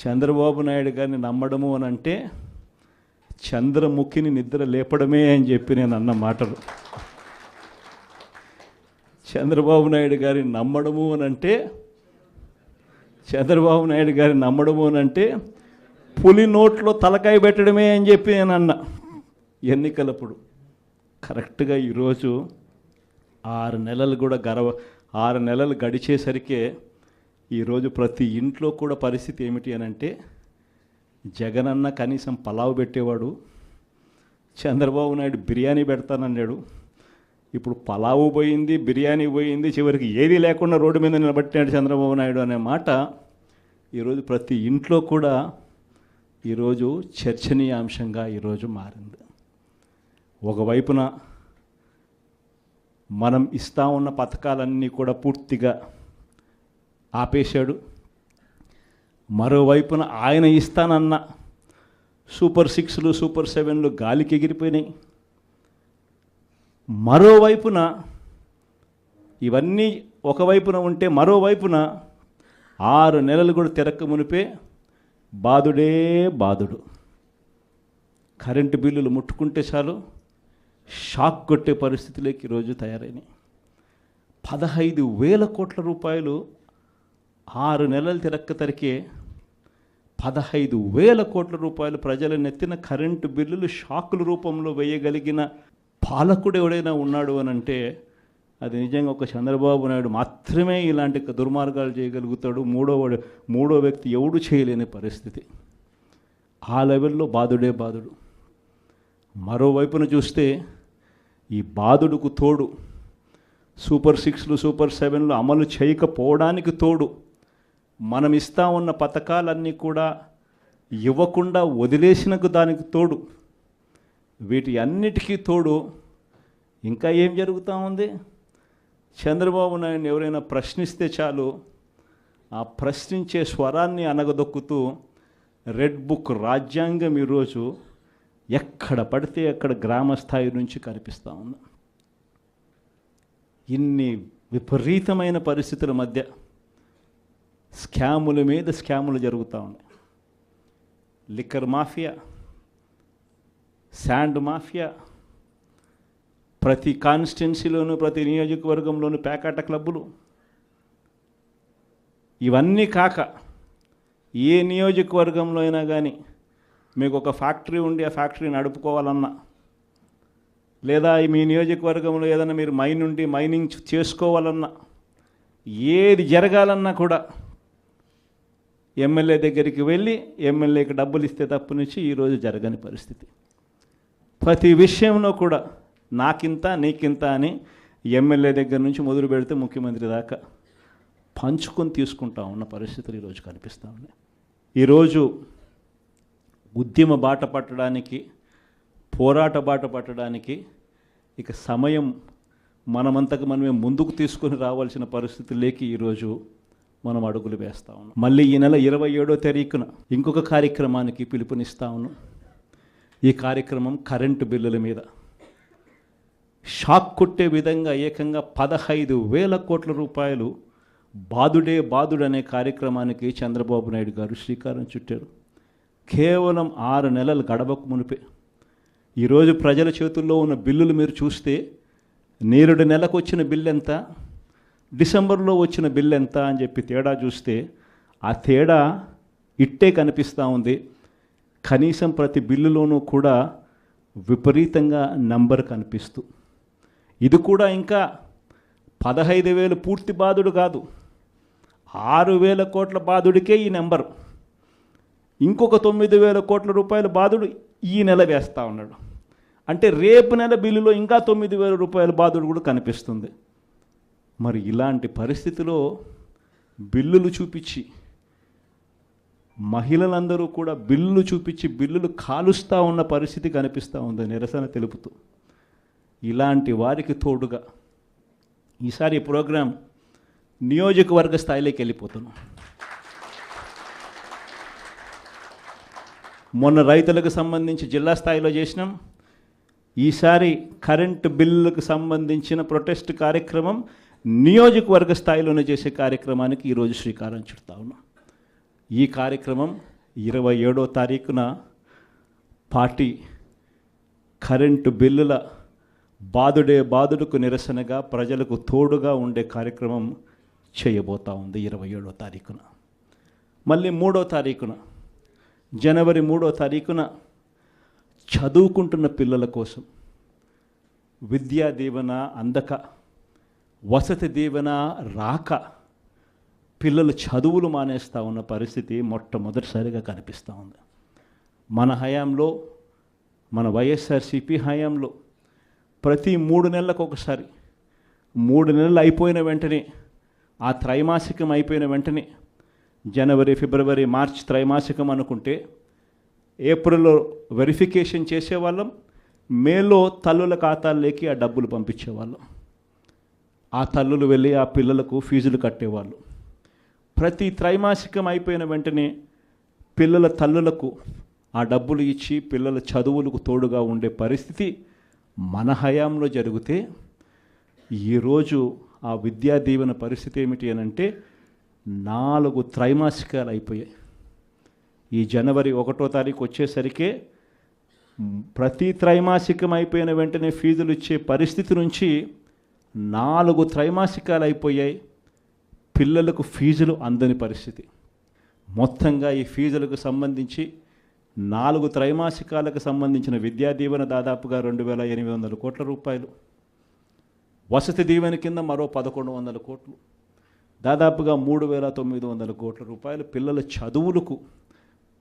చంద్రబాబు నాయుడు గారిని నమ్మడము అని అంటే చంద్రముఖిని నిద్ర లేపడమే అని చెప్పి నేను అన్న మాటలు. చంద్రబాబు నాయుడు గారిని నమ్మడము అని అంటే పులి నోట్లో తలకాయ పెట్టడమే అని చెప్పి నేను అన్న ఎన్నికలప్పుడు. కరెక్ట్గా ఈరోజు 6 నెలలు గడిచేసరికే ఈరోజు ప్రతి ఇంట్లో కూడా పరిస్థితి ఏమిటి అని అంటే, జగనన్న కనీసం పలావ్ పెట్టేవాడు, చంద్రబాబు నాయుడు బిర్యానీ పెడతానన్నాడు. ఇప్పుడు పలావు పోయింది, బిర్యానీ పోయింది, చివరికి ఏది లేకుండా రోడ్డు మీద నిలబట్టాడు చంద్రబాబు నాయుడు అనే మాట ఈరోజు ప్రతి ఇంట్లో కూడా ఈరోజు చర్చనీయాంశంగా ఈరోజు మారింది. ఒకవైపున మనం ఇస్తా ఉన్న పథకాలన్నీ కూడా పూర్తిగా ఆపేశాడు, మరోవైపున ఆయన ఇస్తానన్న సూపర్ 6లు, సూపర్ 7లు గాలికి ఎగిరిపోయినాయి. మరోవైపున ఇవన్నీ ఒకవైపున ఉంటే మరోవైపున 6 నెలలు కూడా తిరక్క మునిపే బాధుడు. కరెంటు బిల్లులు ముట్టుకుంటే చాలు షాక్ కొట్టే పరిస్థితులకి ఈరోజు తయారైనాయి. 15,000 కోట్ల రూపాయలు 6 నెలలు తిరక్క తరికే 15,000 కోట్ల రూపాయలు ప్రజల నెత్తిన కరెంటు బిల్లులు షాకుల రూపంలో వేయగలిగిన పాలకుడు ఎవడైనా ఉన్నాడు అని అంటే అది నిజంగా ఒక చంద్రబాబు నాయుడు మాత్రమే ఇలాంటి దుర్మార్గాలు చేయగలుగుతాడు. మూడో వ్యక్తి ఎవడు చేయలేని పరిస్థితి. ఆ లెవెల్లో బాధుడే బాధుడు. మరోవైపున చూస్తే ఈ బాధుడుకు తోడు సూపర్ 6లు సూపర్ 7లు అమలు చేయకపోవడానికి తోడు మనం ఇస్తా ఉన్న పథకాలన్నీ కూడా ఇవ్వకుండా వదిలేసినకు దానికి తోడు వీటి అన్నిటికీ తోడు ఇంకా ఏం జరుగుతూ ఉంది? చంద్రబాబు నాయుడు ఎవరైనా ప్రశ్నిస్తే చాలు ఆ ప్రశ్నించే స్వరాన్ని అనగదొక్కుతూ రెడ్ బుక్ రాజ్యాంగం ఈరోజు ఎక్కడ పడితే అక్కడ గ్రామ స్థాయి నుంచి కనిపిస్తూ ఉంది. ఇన్ని విపరీతమైన పరిస్థితుల మధ్య స్కాముల మీద స్కాములు జరుగుతూ ఉన్నాయి. లిక్కర్ మాఫియా, శాండ్ మాఫియా, ప్రతి కాన్స్టిట్యున్సీలోనూ ప్రతి నియోజకవర్గంలోనూ పేకాట క్లబ్బులు, ఇవన్నీ కాక ఏ నియోజకవర్గంలో అయినా కానీ మీకు ఒక ఫ్యాక్టరీ ఉండి ఆ ఫ్యాక్టరీ నడుపుకోవాలన్నా, లేదా మీ నియోజకవర్గంలో ఏదైనా మీరు మైనింగ్ చేసుకోవాలన్నా, ఏది జరగాలన్నా కూడా ఎమ్మెల్యే దగ్గరికి వెళ్ళి ఎమ్మెల్యేకి డబ్బులు ఇస్తే తప్పు నుంచి ఈరోజు జరగని పరిస్థితి. ప్రతి విషయంలో కూడా నాకింత నీకింత అని ఎమ్మెల్యే దగ్గర నుంచి మొదలు పెడితే ముఖ్యమంత్రి దాకా పంచుకొని తీసుకుంటా ఉన్న పరిస్థితులు ఈరోజు కనిపిస్తూ ఉన్నాయి. ఈరోజు ఉద్యమ బాట పట్టడానికి, పోరాట బాట పట్టడానికి ఇక సమయం మనమంతకు మనమే ముందుకు తీసుకొని రావాల్సిన పరిస్థితుల్లోకి ఈరోజు మనం అడుగులు వేస్తూ ఉన్నాం. మళ్ళీ ఈ నెల 27వ తారీఖున ఇంకొక కార్యక్రమానికి పిలుపునిస్తా ఉన్నాం. ఈ కార్యక్రమం కరెంటు బిల్లుల మీద షాక్ కొట్టే విధంగా ఏకంగా 15,000 కోట్ల రూపాయలు బాధుడే బాధుడు అనే కార్యక్రమానికి చంద్రబాబు నాయుడు గారు శ్రీకారం చుట్టారు. కేవలం 6 నెలలు గడవకు మునిపే ఈరోజు ప్రజల చేతుల్లో ఉన్న బిల్లులు మీరు చూస్తే నేరుడు నెలకు వచ్చిన బిల్లు ఎంత, డిసెంబర్లో వచ్చిన బిల్లు ఎంత అని చెప్పి తేడా చూస్తే ఆ తేడా ఇట్టే కనిపిస్తూ ఉంది. కనీసం ప్రతి బిల్లులోనూ కూడా విపరీతంగా నంబర్ కనిపిస్తూ, ఇది కూడా ఇంకా 15,000 పూర్తి బాధుడు కాదు, 6,000 కోట్ల బాధుడికే ఈ నెంబర్. ఇంకొక 9,000 కోట్ల రూపాయల బాధుడు ఈ నెల వేస్తూ ఉన్నాడు. అంటే రేపు నెల బిల్లులో ఇంకా 9,000 రూపాయల బాధుడు కూడా కనిపిస్తుంది. మరి ఇలాంటి పరిస్థితిలో బిల్లులు చూపించి మహిళలందరూ కూడా బిల్లులు చూపించి బిల్లులు కాలుస్తూ ఉన్న పరిస్థితి కనిపిస్తూ ఉంది నిరసన తెలుపుతూ. ఇలాంటి వారికి తోడుగా ఈసారి ప్రోగ్రాం నియోజకవర్గ స్థాయిలోకి వెళ్ళిపోతున్నాం. మొన్న రైతులకు సంబంధించి జిల్లా స్థాయిలో చేసినాం. ఈసారి కరెంటు బిల్లులకు సంబంధించిన ప్రొటెస్ట్ కార్యక్రమం నియోజకవర్గ స్థాయిలోనే చేసే కార్యక్రమానికి ఈరోజు శ్రీకారం చుడతా ఉన్నాం. ఈ కార్యక్రమం 27వ తారీఖున పార్టీ కరెంటు బిల్లుల బాధుడే బాధుడుకు నిరసనగా ప్రజలకు తోడుగా ఉండే కార్యక్రమం చేయబోతా ఉంది 27వ తారీఖున. మళ్ళీ 3వ తారీఖున జనవరి 3వ తారీఖున చదువుకుంటున్న పిల్లల కోసం విద్యా దీవెన అందక, వసతి దీవెన రాక పిల్లలు చదువులు మానేస్తూ ఉన్న పరిస్థితి మొట్టమొదటిసారిగా కనిపిస్తూ ఉంది. మన హయాంలో, మన వైఎస్ఆర్సీపీ హయాంలో ప్రతి 3 నెలలకు ఒకసారి, 3 నెలలు అయిపోయిన వెంటనే, ఆ త్రైమాసికం అయిపోయిన వెంటనే, జనవరి ఫిబ్రవరి మార్చ్ త్రైమాసికం అనుకుంటే ఏప్రిల్లో వెరిఫికేషన్ చేసేవాళ్ళం, మేలో తల్లుల ఖాతాల్లోకి ఆ డబ్బులు పంపించేవాళ్ళం. ఆ తల్లులు వెళ్ళి ఆ పిల్లలకు ఫీజులు కట్టేవాళ్ళు. ప్రతి త్రైమాసికం అయిపోయిన వెంటనే పిల్లల తల్లులకు ఆ డబ్బులు ఇచ్చి పిల్లల చదువులకు తోడుగా ఉండే పరిస్థితి మన హయాంలో జరిగితే, ఈరోజు ఆ విద్యా దీవెన పరిస్థితి ఏమిటి అని అంటే 4 త్రైమాసికాలు అయిపోయాయి. ఈ జనవరి 1వ తారీఖు వచ్చేసరికి ప్రతి త్రైమాసికం అయిపోయిన వెంటనే ఫీజులు ఇచ్చే పరిస్థితి నుంచి 4 త్రైమాసికాలు అయిపోయాయి. పిల్లలకు ఫీజులు అందని పరిస్థితి. మొత్తంగా ఈ ఫీజులకు సంబంధించి 4 త్రైమాసికాలకు సంబంధించిన విద్యా దీవెన దాదాపుగా 2,800 కోట్ల రూపాయలు, వసతి దీవెన కింద మరో 1,100 కోట్లు, దాదాపుగా 3,900 కోట్ల రూపాయలు పిల్లల చదువులకు.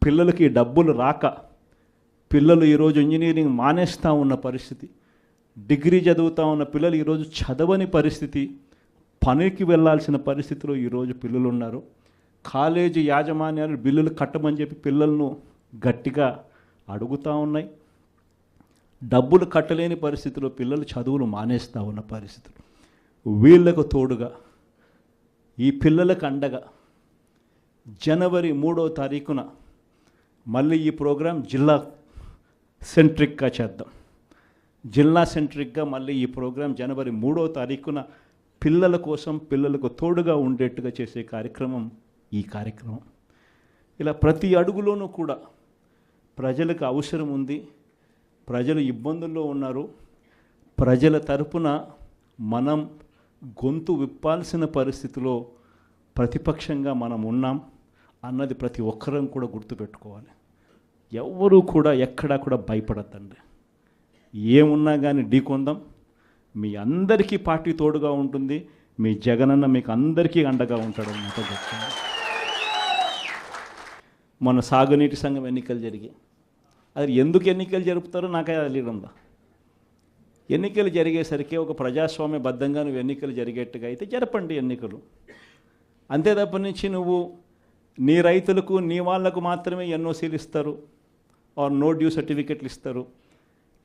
పిల్లలకి డబ్బులు రాక పిల్లలు ఈరోజు ఇంజనీరింగ్ మానేస్తూ ఉన్న పరిస్థితి, డిగ్రీ చదువుతూ ఉన్న పిల్లలు ఈరోజు చదవని పరిస్థితి, పనికి వెళ్ళాల్సిన పరిస్థితిలో ఈరోజు పిల్లలు ఉన్నారు. కాలేజీ యాజమాన్యాలు బిల్లులు కట్టమని చెప్పి పిల్లలను గట్టిగా అడుగుతూ ఉన్నాయి. డబ్బులు కట్టలేని పరిస్థితిలో పిల్లలు చదువులు మానేస్తూ ఉన్న పరిస్థితులు. వీళ్లకు తోడుగా ఈ పిల్లలకు అండగా జనవరి 3వ తారీఖున మళ్ళీ ఈ ప్రోగ్రాం జిల్లా సెంట్రిక్గా చేద్దాం. జిల్లా సెంట్రిక్గా మళ్ళీ ఈ ప్రోగ్రాం జనవరి 3వ తారీఖున పిల్లల కోసం, పిల్లలకు తోడుగా ఉండేట్టుగా చేసే కార్యక్రమం ఈ కార్యక్రమం. ఇలా ప్రతి అడుగులోనూ కూడా ప్రజలకు అవసరం ఉంది, ప్రజలు ఇబ్బందుల్లో ఉన్నారు, ప్రజల తరపున మనం గొంతు విప్పాల్సిన పరిస్థితిలో ప్రతిపక్షంగా మనం ఉన్నాం అన్నది ప్రతి ఒక్కరం కూడా గుర్తుపెట్టుకోవాలి. ఎవ్వరూ కూడా ఎక్కడా కూడా భయపడద్దండి. ఏమున్నా కానీ ఢీకొందాం. మీ అందరికీ పార్టీ తోడుగా ఉంటుంది. మీ జగనన్న మీకు అందరికీ అండగా ఉంటాడు అన్నమాట చెప్తాను. మన సాగునీటి సంఘం ఎన్నికలు జరిగాయి. అది ఎందుకు ఎన్నికలు జరుపుతారో నాకే తెలియడంలా. ఎన్నికలు జరిగేసరికి ఒక ప్రజాస్వామ్యబద్ధంగా నువ్వు ఎన్నికలు జరిగేట్టుగా అయితే జరపండి ఎన్నికలు. అంతే తప్ప నుంచి నువ్వు నీ రైతులకు, నీ వాళ్లకు మాత్రమే ఎన్ఓసీలు ఇస్తారు, ఆర్ నో డ్యూ సర్టిఫికెట్లు ఇస్తారు.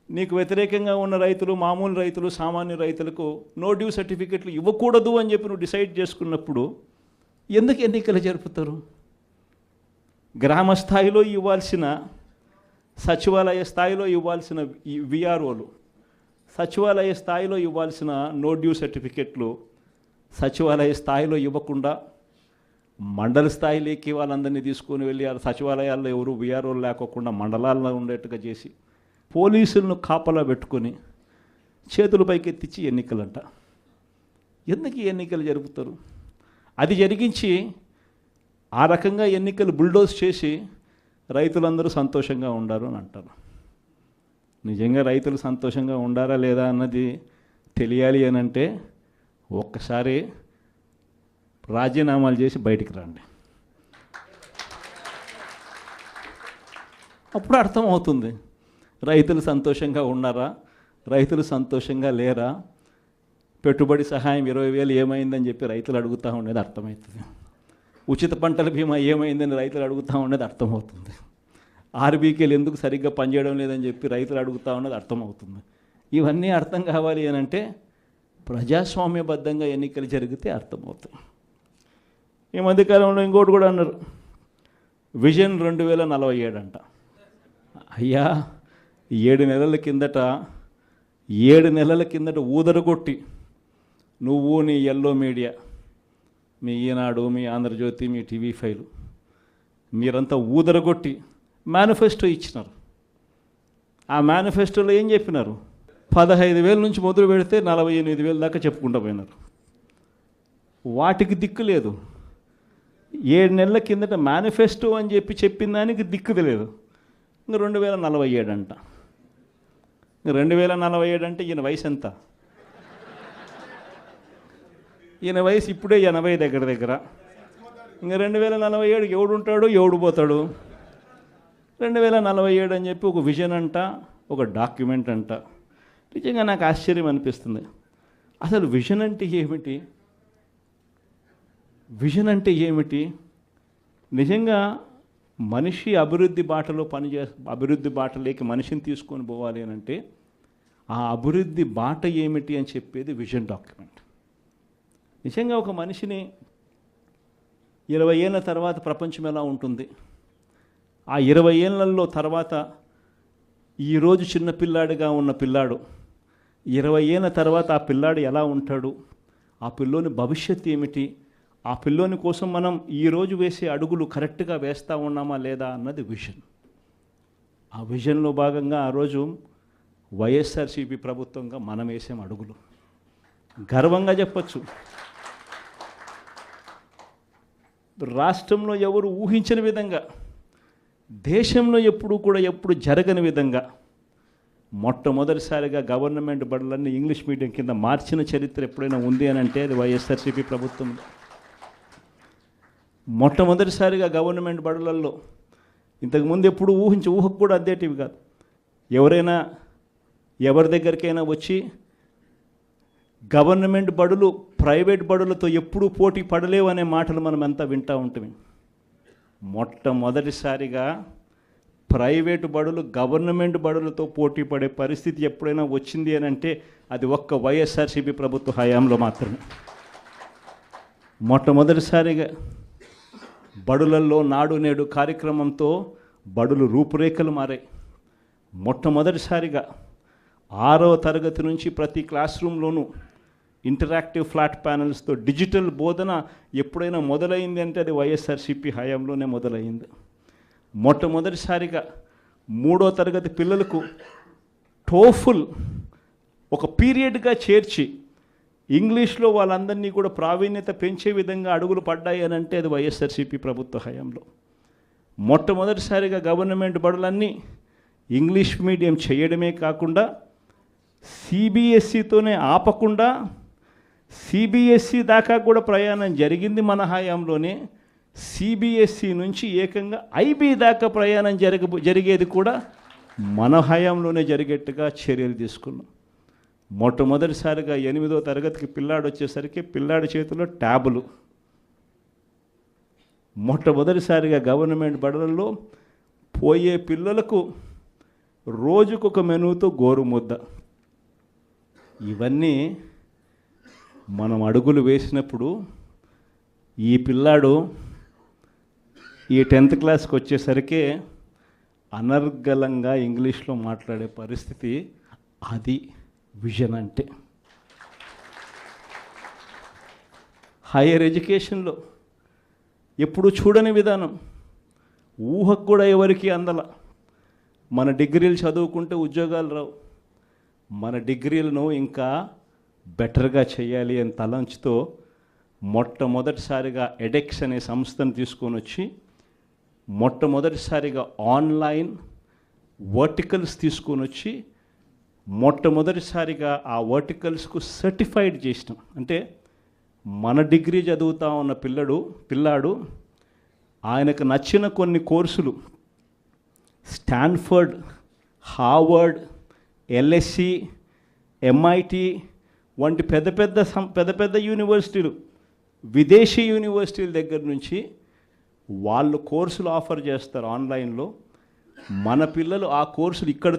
నీకు వ్యతిరేకంగా ఉన్న రైతులు, మామూలు రైతులు, సామాన్య రైతులకు నో డ్యూ సర్టిఫికెట్లు ఇవ్వకూడదు అని చెప్పి నువ్వు డిసైడ్ చేసుకున్నప్పుడు ఎందుకు ఎన్నికలు జరుపుతారు? గ్రామ స్థాయిలో ఇవ్వాల్సిన, సచివాలయ స్థాయిలో ఇవ్వాల్సిన విఆర్ఓలు, సచివాలయ స్థాయిలో ఇవ్వాల్సిన నో డ్యూ సర్టిఫికెట్లు సచివాలయ స్థాయిలో ఇవ్వకుండా మండల స్థాయిలోకి వాళ్ళందరినీ తీసుకొని వెళ్ళి ఆ సచివాలయాల్లో ఎవరు విఆర్ఓలు లేకోకుండా మండలాల్లో ఉండేట్టుగా చేసి పోలీసులను కాపలా పెట్టుకొని చేతుల పైకెత్తించి ఎన్నికలంట. ఎందుకు ఈ ఎన్నికలు జరుపుతారు? అది జరిగించి ఆ రకంగా ఎన్నికలు బుల్డోజ్ చేసి రైతులందరూ సంతోషంగా ఉండారు అని అంటారు. నిజంగా రైతులు సంతోషంగా ఉండారా లేదా అన్నది తెలియాలి అని అంటే ఒక్కసారి రాజీనామాలు చేసి బయటికి రండి, అప్పుడు అర్థమవుతుంది రైతులు సంతోషంగా ఉన్నారా, రైతులు సంతోషంగా లేరా. పెట్టుబడి సహాయం 20,000 ఏమైందని చెప్పి రైతులు అడుగుతూ ఉండేది అర్థమవుతుంది. ఉచిత పంటల బీమా ఏమైందని రైతులు అడుగుతూ ఉండేది అర్థమవుతుంది. ఆర్బీకేలు ఎందుకు సరిగ్గా పనిచేయడం లేదని చెప్పి రైతులు అడుగుతూ ఉన్నది అర్థమవుతుంది. ఇవన్నీ అర్థం కావాలి అని అంటే ప్రజాస్వామ్యబద్ధంగా ఎన్నికలు జరిగితే అర్థమవుతుంది. ఈ మధ్యకాలంలో ఇంకోటి కూడా అన్నారు, విజన్ 2047 అంట. అయ్యా 7 నెలల కిందట ఊదరగొట్టి నువ్వు, నీ ఎల్లో మీడియా, మీ ఈనాడు, మీ ఆంధ్రజ్యోతి, మీ TV5 మీరంతా ఊదరగొట్టి మేనిఫెస్టో ఇచ్చినారు. ఆ మేనిఫెస్టోలో ఏం చెప్పినారు? 15,000 నుంచి మొదలు పెడితే 48,000 దాకా చెప్పుకుంటూ పోయినారు. వాటికి దిక్కు లేదు. 7 నెలల కిందట మేనిఫెస్టో అని చెప్పి చెప్పిన దానికి దిక్కుది లేదు. ఇంకా 2047 అంట. 2047 అంటే ఈయన వయసు ఎంత? ఈయన వయసు ఇప్పుడే 80 దగ్గర. ఇంకా 2047 ఎవడు ఉంటాడు, ఎవడు పోతాడు? 2047 అని చెప్పి ఒక విజన్ అంట, ఒక డాక్యుమెంట్ అంట. నిజంగా నాకు ఆశ్చర్యం అనిపిస్తుంది. అసలు విజన్ అంటే ఏమిటి? విజన్ అంటే ఏమిటి? నిజంగా మనిషి అభివృద్ధి బాటలో అభివృద్ధి బాటలోకి మనిషిని తీసుకొని పోవాలి అని అంటే ఆ అభివృద్ధి బాట ఏమిటి అని చెప్పేది విజన్ డాక్యుమెంట్. నిజంగా ఒక మనిషిని 20 ఏళ్ళ తర్వాత ప్రపంచం ఎలా ఉంటుంది, ఆ 20 ఏళ్ళల్లో తర్వాత ఈరోజు చిన్నపిల్లాడిగా ఉన్న పిల్లాడు 20 ఏళ్ళ తర్వాత ఆ పిల్లాడు ఎలా ఉంటాడు, ఆ పిల్లోని భవిష్యత్తు ఏమిటి, ఆ పిల్లోని కోసం మనం ఈరోజు వేసే అడుగులు కరెక్ట్గా వేస్తూ ఉన్నామా లేదా అన్నది విజన్. ఆ విజన్లో భాగంగా ఆ రోజు వైఎస్ఆర్సీపీ ప్రభుత్వంగా మనం వేసాం అడుగులు. గర్వంగా చెప్పచ్చు. రాష్ట్రంలో ఎవరు ఊహించని విధంగా, దేశంలో ఎప్పుడు జరగని విధంగా మొట్టమొదటిసారిగా గవర్నమెంట్ బడులన్నీ ఇంగ్లీష్ మీడియం కింద మార్చిన చరిత్ర ఎప్పుడైనా ఉంది అని అంటే అది వైఎస్ఆర్సీపీ ప్రభుత్వంలో. మొట్టమొదటిసారిగా గవర్నమెంట్ బడులలో ఇంతకుముందు ఎప్పుడు ఊహకు కూడా అద్దేటివి కాదు. ఎవరైనా ఎవరి దగ్గరికైనా వచ్చి గవర్నమెంట్ బడులు ప్రైవేట్ బడులతో ఎప్పుడూ పోటీ పడలేవు అనే మాటలు మనం అంతా వింటూ ఉంటాం. మొట్టమొదటిసారిగా ప్రైవేటు బడులు గవర్నమెంట్ బడులతో పోటీ పడే పరిస్థితి ఎప్పుడైనా వచ్చింది అని అంటే అది ఒక్క వైఎస్ఆర్సీపీ ప్రభుత్వ హయాంలో మాత్రమే. మొట్టమొదటిసారిగా బడులల్లో నాడు నేడు కార్యక్రమంతో బడులు రూపురేఖలు మారాయి. మొట్టమొదటిసారిగా 6వ తరగతి నుంచి ప్రతి క్లాస్ రూమ్లోనూ ఇంటరాక్టివ్ ఫ్లాట్ ప్యానల్స్తో డిజిటల్ బోధన ఎప్పుడైనా మొదలైంది అంటే అది వైఎస్ఆర్సీపీ హయాంలోనే మొదలైంది. మొట్టమొదటిసారిగా 3వ తరగతి పిల్లలకు టోఫుల్ ఒక పీరియడ్గా చేర్చి ఇంగ్లీష్లో వాళ్ళందరినీ కూడా ప్రావీణ్యత పెంచే విధంగా అడుగులు పడ్డాయి అని అంటే అది వైఎస్ఆర్సీపీ ప్రభుత్వ హయాంలో. మొట్టమొదటిసారిగా గవర్నమెంట్ బడులన్నీ ఇంగ్లీష్ మీడియం చేయడమే కాకుండా సిబిఎస్ఈతోనే ఆపకుండా సిబిఎస్ఈ దాకా కూడా ప్రయాణం జరిగింది మన హయాంలోనే. సిబిఎస్ఈ నుంచి ఏకంగా ఐబీ దాకా ప్రయాణం జరిగేది కూడా మన హయాంలోనే జరిగేట్టుగా చర్యలు తీసుకున్నాం. మొట్టమొదటిసారిగా 8వ తరగతికి పిల్లాడు వచ్చేసరికి పిల్లాడి చేతిలో ట్యాబులు. మొట్టమొదటిసారిగా గవర్నమెంట్ బడులలో పోయే పిల్లలకు రోజుకొక మెనూతో గోరుముద్ద. ఇవన్నీ మనం అడుగులు వేసినప్పుడు ఈ పిల్లాడు ఈ 10th క్లాస్కి వచ్చేసరికి అనర్గళంగా ఇంగ్లీష్లో మాట్లాడే పరిస్థితి. అది విజన్ అంటే. హైయర్ ఎడ్యుకేషన్లో ఎప్పుడు చూడని విధానం, ఊహకు కూడా ఎవరికి అందల. మన డిగ్రీలు చదువుకుంటే ఉద్యోగాలు రావు, మన డిగ్రీలను ఇంకా బెటర్గా చేయాలి అని తలంచుతో మొట్టమొదటిసారిగా ఎడెక్స్ అనే సంస్థను తీసుకొని వచ్చి మొట్టమొదటిసారిగా ఆన్లైన్ వర్టికల్స్ తీసుకొని వచ్చి మొట్టమొదటిసారిగా ఆ వర్టికల్స్కు సర్టిఫైడ్ చేసినాం. అంటే మన డిగ్రీ చదువుతా ఉన్న పిల్లాడు ఆయనకు నచ్చిన కొన్ని కోర్సులు స్టాన్ఫర్డ్, హార్వర్డ్, ఎల్ఎస్సి, ఎంఐటి వంటి పెద్ద పెద్ద యూనివర్సిటీలు, విదేశీ యూనివర్సిటీల దగ్గర నుంచి వాళ్ళు కోర్సులు ఆఫర్ చేస్తారు ఆన్లైన్లో. మన పిల్లలు ఆ కోర్సులు ఇక్కడ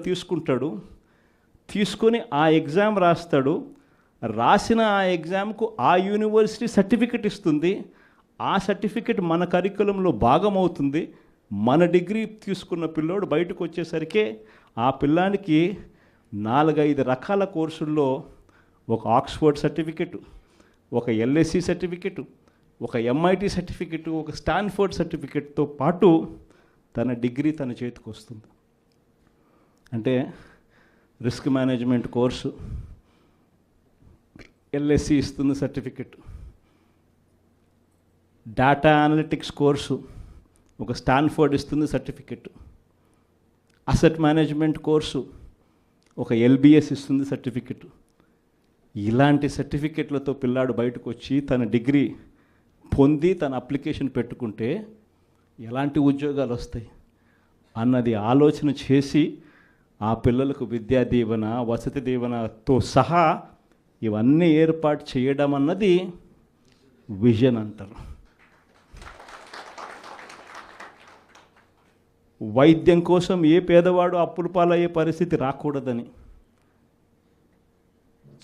తీసుకొని ఆ ఎగ్జామ్ రాస్తాడు. రాసిన ఆ ఎగ్జామ్కు ఆ యూనివర్సిటీ సర్టిఫికెట్ ఇస్తుంది. ఆ సర్టిఫికెట్ మన కరికులంలో భాగమవుతుంది. మన డిగ్రీ తీసుకున్న పిల్లోడు బయటకు వచ్చేసరికి ఆ పిల్లానికి 4-5 రకాల కోర్సుల్లో ఒక ఆక్స్ఫర్డ్ సర్టిఫికెట్, ఒక ఎల్ఎస్సి సర్టిఫికెట్, ఒక ఎంఐటి సర్టిఫికెట్, ఒక స్టాన్ఫర్డ్ సర్టిఫికెట్తో పాటు తన డిగ్రీ తన చేతికి వస్తుంది. అంటే రిస్క్ మేనేజ్మెంట్ కోర్సు ఎల్ఎస్సి ఇస్తుంది సర్టిఫికెట్, డేటా అనలిటిక్స్ కోర్సు ఒక స్టాన్ఫర్డ్ ఇస్తుంది సర్టిఫికెట్, అసెట్ మేనేజ్మెంట్ కోర్సు ఒక ఎల్బిఎస్ ఇస్తుంది సర్టిఫికెట్. ఇలాంటి సర్టిఫికెట్లతో పిల్లాడు బయటకు వచ్చి తన డిగ్రీ పొంది తన అప్లికేషన్ పెట్టుకుంటే ఎలాంటి ఉద్యోగాలు వస్తాయి అన్నది ఆలోచన చేసి ఆ పిల్లలకు విద్యా దీవెన, వసతి దీవెనతో సహా ఇవన్నీ ఏర్పాటు చేయడం అన్నది విజన్ అంటారు. వైద్యం కోసం ఏ పేదవాడు అప్పుల పాలయ్యే పరిస్థితి రాకూడదని,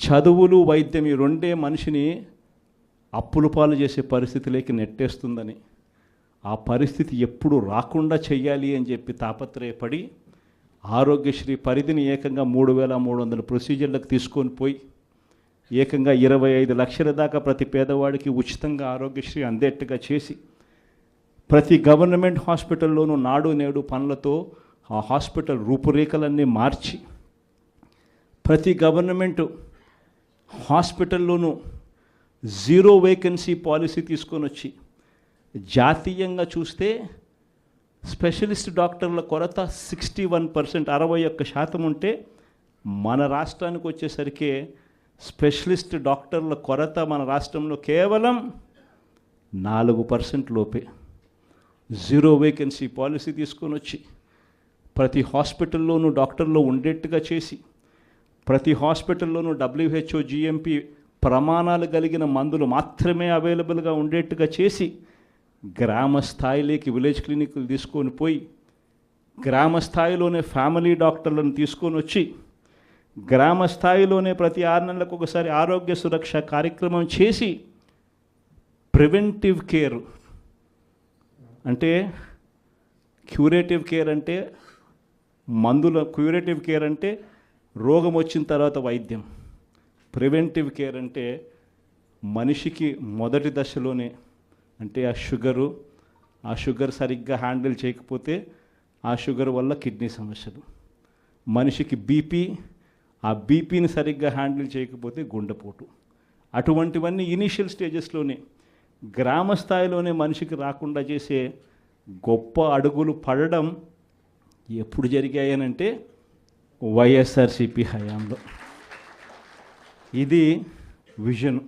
చదువులు వైద్యం ఈ రెండే మనిషిని అప్పుల పాలు చేసే పరిస్థితిలోకి నెట్టేస్తుందని, ఆ పరిస్థితి ఎప్పుడు రాకుండా చెయ్యాలి అని చెప్పి తాపత్రయపడి ఆరోగ్యశ్రీ పరిధిని ఏకంగా 3,300 ప్రొసీజర్లకు తీసుకొని పోయి ఏకంగా 25 లక్షల దాకా ప్రతి పేదవాడికి ఉచితంగా ఆరోగ్యశ్రీ అందేట్టుగా చేసి ప్రతి గవర్నమెంట్ హాస్పిటల్లోనూ నాడు నేడు పనులతో ఆ హాస్పిటల్ రూపురేఖలన్నీ మార్చి ప్రతి గవర్నమెంట్ హాస్పిటల్లోనూ 0 వేకెన్సీ పాలసీ తీసుకొని వచ్చి జాతీయంగా చూస్తే స్పెషలిస్ట్ డాక్టర్ల కొరత 61%, 61% ఉంటే మన రాష్ట్రానికి వచ్చేసరికి స్పెషలిస్ట్ డాక్టర్ల కొరత మన రాష్ట్రంలో కేవలం 4% లోపే. 0 వేకెన్సీ పాలసీ తీసుకొని వచ్చి ప్రతి హాస్పిటల్లోనూ డాక్టర్లు ఉండేట్టుగా చేసి, ప్రతి హాస్పిటల్లోనూ WHO GMP ప్రమాణాలు కలిగిన మందులు మాత్రమే అవైలబుల్గా ఉండేట్టుగా చేసి, గ్రామ స్థాయిలోకి విలేజ్ క్లినిక్లు తీసుకొని పోయి, గ్రామ స్థాయిలోనే ఫ్యామిలీ డాక్టర్లను తీసుకొని వచ్చి, గ్రామ స్థాయిలోనే ప్రతి 6 నెలలకు ఒకసారి ఆరోగ్య సురక్ష కార్యక్రమం చేసి, ప్రివెంటివ్ కేర్ అంటే క్యూరేటివ్ కేర్ అంటే క్యూరేటివ్ కేర్ అంటే రోగం వచ్చిన తర్వాత వైద్యం. ప్రివెంటివ్ కేర్ అంటే మనిషికి మొదటి దశలోనే, అంటే ఆ షుగర్ సరిగ్గా హ్యాండిల్ చేయకపోతే ఆ షుగర్ వల్ల కిడ్నీ సమస్యలు, మనిషికి బీపీ, ఆ బీపీని సరిగ్గా హ్యాండిల్ చేయకపోతే గుండెపోటు, అటువంటివన్నీ ఇనీషియల్ స్టేజెస్లోనే గ్రామ స్థాయిలోనే మనిషికి రాకుండా చేసే గొప్ప అడుగులు పడడం ఎప్పుడు జరిగాయనంటే వైఎస్ఆర్సీపీ హయాంలో. ఇది విజన్.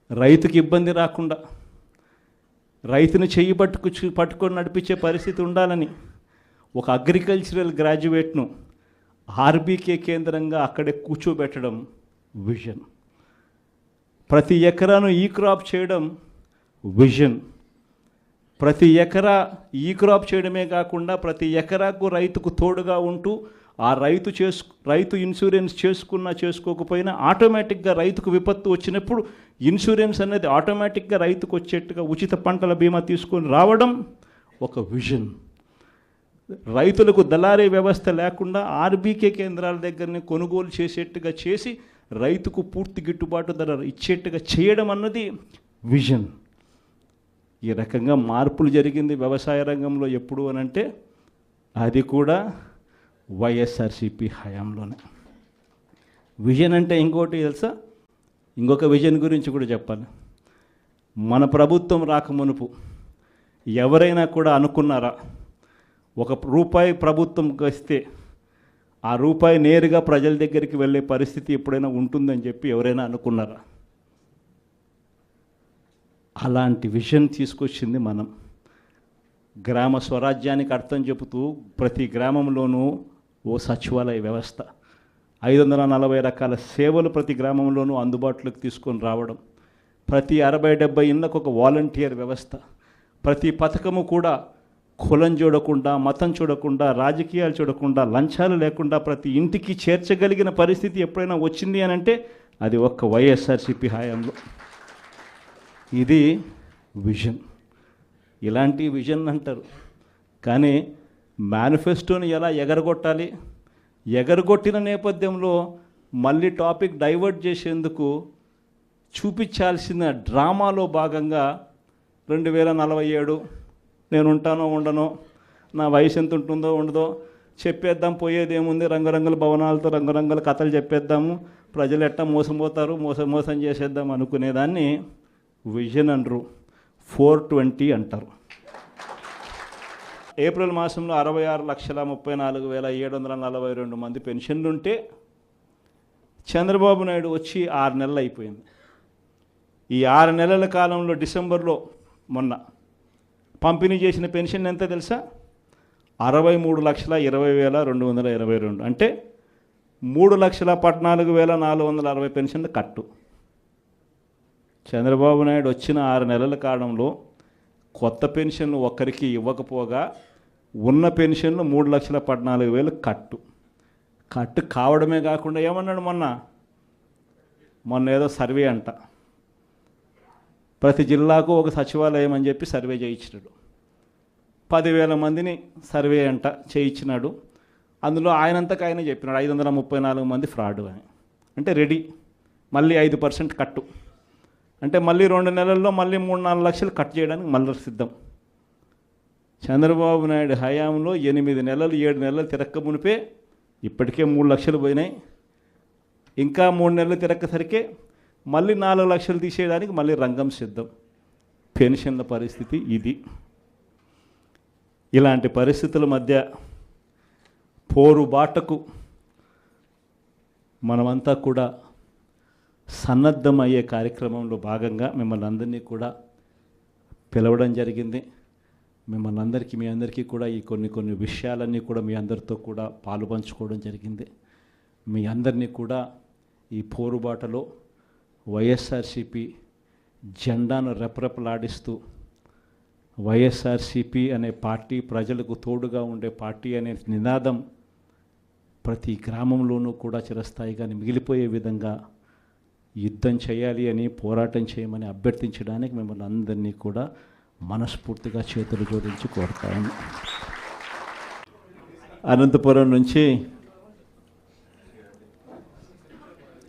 రైతుకి ఇబ్బంది రాకుండా, రైతుని చెయ్యి పట్టుకొని నడిపించే పరిస్థితి ఉండాలని ఒక అగ్రికల్చరల్ గ్రాడ్యుయేట్ను ఆర్బీకే కేంద్రంగా అక్కడే కూర్చోబెట్టడం విజన్. ప్రతి ఎకరాను ఈ క్రాప్ చేయడం విజన్. ప్రతి ఎకరా ఈ క్రాప్ చేయడమే కాకుండా ప్రతి ఎకరాకు రైతుకు తోడుగా ఉంటూ ఆ రైతు ఇన్సూరెన్స్ చేసుకోకపోయినా ఆటోమేటిక్గా రైతుకు విపత్తు వచ్చినప్పుడు ఇన్సూరెన్స్ అనేది ఆటోమేటిక్గా రైతుకు వచ్చేట్టుగా ఉచిత పంటల బీమా తీసుకొని రావడం ఒక విజన్. రైతులకు దళారీ వ్యవస్థ లేకుండా ఆర్బీకే కేంద్రాల దగ్గరనే కొనుగోలు చేసేట్టుగా చేసి రైతుకు పూర్తి గిట్టుబాటు ధర ఇచ్చేట్టుగా చేయడం అన్నది విజన్. ఈ రకంగా మార్పులు జరిగింది వ్యవసాయ రంగంలో ఎప్పుడు అనంటే అది కూడా వైఎస్ఆర్సీపీ హయాంలోనే. విజన్ అంటే ఇంకోటి తెలుసా, ఇంకొక విజన్ గురించి కూడా చెప్పాలి. మన ప్రభుత్వం రాకమునుపు ఎవరైనా కూడా అనుకున్నారా ₹1 ప్రభుత్వం వస్తే ఆ రూపాయి నేరుగా ప్రజల దగ్గరికి వెళ్ళే పరిస్థితి ఎప్పుడైనా ఉంటుందని చెప్పి ఎవరైనా అనుకున్నారా? అలాంటి విజన్ తీసుకొచ్చింది మనం. గ్రామ స్వరాజ్యానికి అర్థం చెబుతూ ప్రతి గ్రామంలోనూ ఓ సచివాలయ వ్యవస్థ, 540 రకాల సేవలు ప్రతి గ్రామంలోనూ అందుబాటులోకి తీసుకొని రావడం, ప్రతి 60-70 ఇళ్ళకు ఒక వాలంటీర్ వ్యవస్థ, ప్రతి పథకము కూడా కులం చూడకుండా, మతం చూడకుండా, రాజకీయాలు చూడకుండా, లంచాలు లేకుండా ప్రతి ఇంటికి చేర్చగలిగిన పరిస్థితి ఎప్పుడైనా వచ్చింది అని అంటే అది ఒక్క వైఎస్ఆర్సీపీ హయాంలో. ఇది విజన్. ఇలాంటి విజన్ అంటారు. కానీ మేనిఫెస్టోని ఎలా ఎగరగొట్టాలి, ఎగరగొట్టిన నేపథ్యంలో మళ్ళీ టాపిక్ డైవర్ట్ చేసేందుకు చూపించాల్సిన డ్రామాలో భాగంగా 2047 నేను ఉంటానో ఉండనో, నా వయసు ఎంత ఉంటుందో ఉండదో చెప్పేద్దాం, పోయేదేముంది, రంగురంగుల భవనాలతో రంగురంగుల కథలు చెప్పేద్దాము, ప్రజలు ఎట్టా మోసపోతారు, మోసం చేసేద్దాం అనుకునేదాన్ని విజన్ అనరు, 420 అంటారు. ఏప్రిల్ మాసంలో 66,34,742 మంది పెన్షన్లుంటే చంద్రబాబు నాయుడు వచ్చి 6 నెలలు అయిపోయింది. ఈ 6 నెలల కాలంలో డిసెంబర్లో మొన్న పంపిణీ చేసిన పెన్షన్ ఎంత తెలుసా? 63,20,222. అంటే 3,14,460 పెన్షన్లు కట్టు. చంద్రబాబు నాయుడు వచ్చిన 6 నెలల కాలంలో కొత్త పెన్షన్లు ఒక్కరికి ఇవ్వకపోగా ఉన్న పెన్షన్లు 3,14,000 కట్టు కావడమే కాకుండా ఏమన్నాడు మొన్న ఏదో సర్వే అంట, ప్రతి జిల్లాకు ఒక సచివాలయం అని చెప్పి సర్వే చేయించినాడు. 10,000 మందిని సర్వే అంట చేయించినాడు. అందులో ఆయనంతకు ఆయన చెప్పినాడు 534 మంది ఫ్రాడ్ అని. అంటే రెడీ, మళ్ళీ 5% కట్టు, అంటే మళ్ళీ 2 నెలల్లో మళ్ళీ 3-4 లక్షలు కట్ చేయడానికి మళ్ళీ సిద్ధం. చంద్రబాబు నాయుడు హయాంలో 8 నెలలు 7 నెలలు తిరక్క మునిపే ఇప్పటికే 3 లక్షలు పోయినాయి. ఇంకా 3 నెలలు తిరక్కసరికే మళ్ళీ 4 లక్షలు తీసేయడానికి మళ్ళీ రంగం సిద్ధం. పెన్షన్ల పరిస్థితి ఇది. ఇలాంటి పరిస్థితుల మధ్య పోరుబాటకు మనమంతా కూడా సన్నద్ధమయ్యే కార్యక్రమంలో భాగంగా మిమ్మల్ని అందరినీ కూడా పిలవడం జరిగింది. మిమ్మల్ని అందరికీ మీ అందరికీ కూడా ఈ కొన్ని విషయాలన్నీ కూడా మీ అందరితో కూడా పాలు పంచుకోవడం జరిగింది. మీ అందరినీ కూడా ఈ పోరుబాటలో వైఎస్ఆర్సీపీ జెండాను రెపరెపలాడిస్తూ వైఎస్ఆర్సీపీ అనే పార్టీ ప్రజలకు తోడుగా ఉండే పార్టీ అనే నినాదం ప్రతి గ్రామంలోనూ కూడా చిరస్థాయిగా మిగిలిపోయే విధంగా యుద్ధం చేయాలి అని, పోరాటం చేయమని అభ్యర్థించడానికి మిమ్మల్ని అందరినీ కూడా మనస్ఫూర్తిగా చేతులు జోడించి కోరుతాను. అనంతపురం నుంచి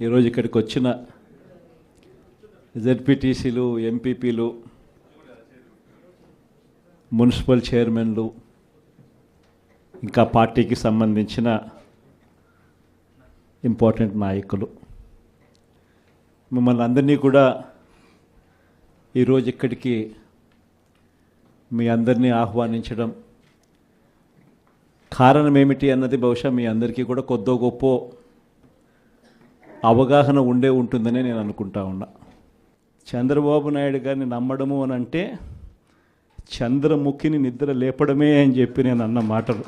ఈరోజు ఇక్కడికి వచ్చిన జెడ్పీటీసీలు, ఎంపీపీలు, మున్సిపల్ చైర్మన్లు, ఇంకా పార్టీకి సంబంధించిన ఇంపార్టెంట్ నాయకులు, మిమ్మల్ని అందరినీ కూడా ఈరోజు ఇక్కడికి మీ అందరినీ ఆహ్వానించడం కారణం ఏమిటి అన్నది బహుశా మీ అందరికీ కూడా కొద్దో గొప్ప అవగాహన ఉంటుందని నేను అనుకుంటా ఉన్నా. చంద్రబాబు నాయుడు గారిని నమ్మడము అని అంటే చంద్రముఖిని నిద్ర లేపడమే అని చెప్పి నేను అన్న మాటలు.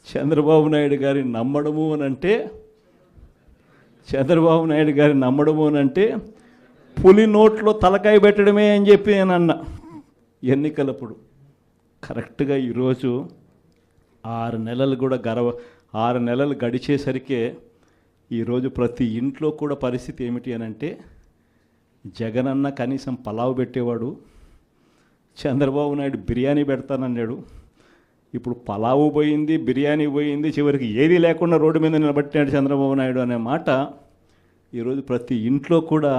చంద్రబాబు నాయుడు గారిని నమ్మడము అని అంటే పులి నోట్లో తలకాయ పెట్టడమే అని చెప్పి నేను అన్న ఎన్నికలప్పుడు. కరెక్ట్గా ఈరోజు 6 నెలలు గడిచేసరికే ఈరోజు ప్రతి ఇంట్లో కూడా పరిస్థితి ఏమిటి అని అంటే, జగనన్న కనీసం పలావ్ పెట్టేవాడు, చంద్రబాబు నాయుడు బిర్యానీ పెడతానన్నాడు. ఇప్పుడు పలావు పోయింది, బిర్యానీ పోయింది, చివరికి ఏది లేకుండా రోడ్డు మీద నిలబట్టాడు చంద్రబాబు నాయుడు అనే మాట ఈరోజు ప్రతి ఇంట్లో కూడా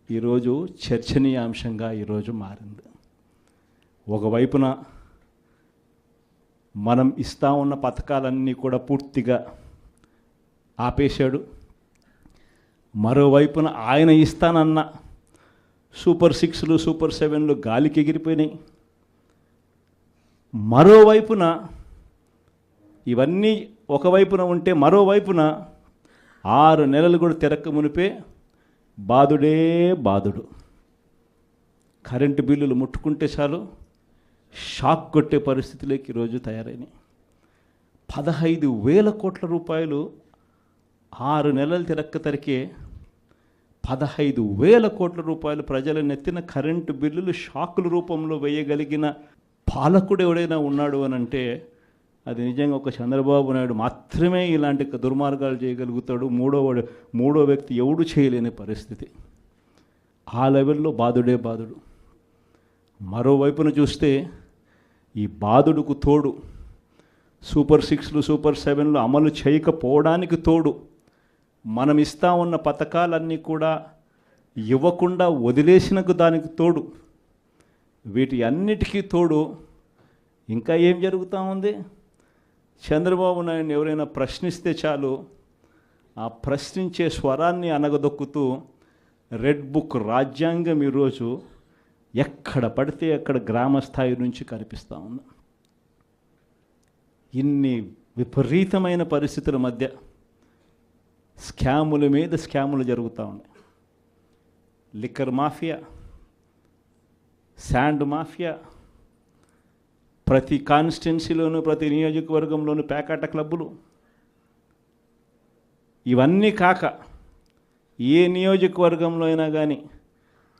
ఈరోజు చర్చనీయాంశంగా ఈరోజు మారింది. ఒకవైపున మనం ఇస్తా ఉన్న పథకాలన్నీ కూడా పూర్తిగా ఆపేశాడు, మరోవైపున ఆయన ఇస్తానన్న సూపర్ 6లు, సూపర్ 7లు గాలికి ఎగిరిపోయినాయి. మరోవైపున ఇవన్నీ ఒకవైపున ఉంటే మరోవైపున 6 నెలలు కూడా తిరక్క మునిపే బాధుడు. కరెంటు బిల్లులు ముట్టుకుంటే చాలు షాక్ కొట్టే పరిస్థితులకి ఈరోజు తయారైనాయి. 15,000 కోట్ల రూపాయలు 6 నెలలు తిరక్క తరికే 15,000 కోట్ల రూపాయలు ప్రజల నెత్తిన కరెంటు బిల్లులు షాకుల రూపంలో వేయగలిగిన పాలకుడు ఎవడైనా ఉన్నాడు అని అంటే అది నిజంగా ఒక చంద్రబాబు నాయుడు మాత్రమే ఇలాంటి దుర్మార్గాలు చేయగలుగుతాడు. మూడో వ్యక్తి ఎవడు చేయలేని పరిస్థితి. ఆ లెవెల్లో బాధుడు. మరోవైపున చూస్తే ఈ బాధుడుకు తోడు సూపర్ 6లు, సూపర్ 7లు అమలు చేయకపోవడానికి తోడు మనం ఇస్తా ఉన్న పథకాలన్నీ కూడా ఇవ్వకుండా వదిలేసినకు దానికి తోడు, వీటి అన్నిటికీ తోడు ఇంకా ఏం జరుగుతూ ఉంది? చంద్రబాబు నాయుడిని ఎవరైనా ప్రశ్నిస్తే చాలు ఆ ప్రశ్నించే స్వరాన్ని అనగదొక్కుతూ రెడ్ బుక్ రాజ్యాంగం ఈరోజు ఎక్కడ పడితే అక్కడ గ్రామ స్థాయి నుంచి కనిపిస్తూ ఉంది. ఇన్ని విపరీతమైన పరిస్థితుల మధ్య స్కాముల మీద స్కాములు జరుగుతూ ఉన్నాయి. లిక్కర్ మాఫియా, శాండ్ మాఫియా, ప్రతి కాన్స్టిట్యున్సీలోనూ ప్రతి నియోజకవర్గంలోనూ పేకాట క్లబ్బులు, ఇవన్నీ కాక ఏ నియోజకవర్గంలో అయినా కానీ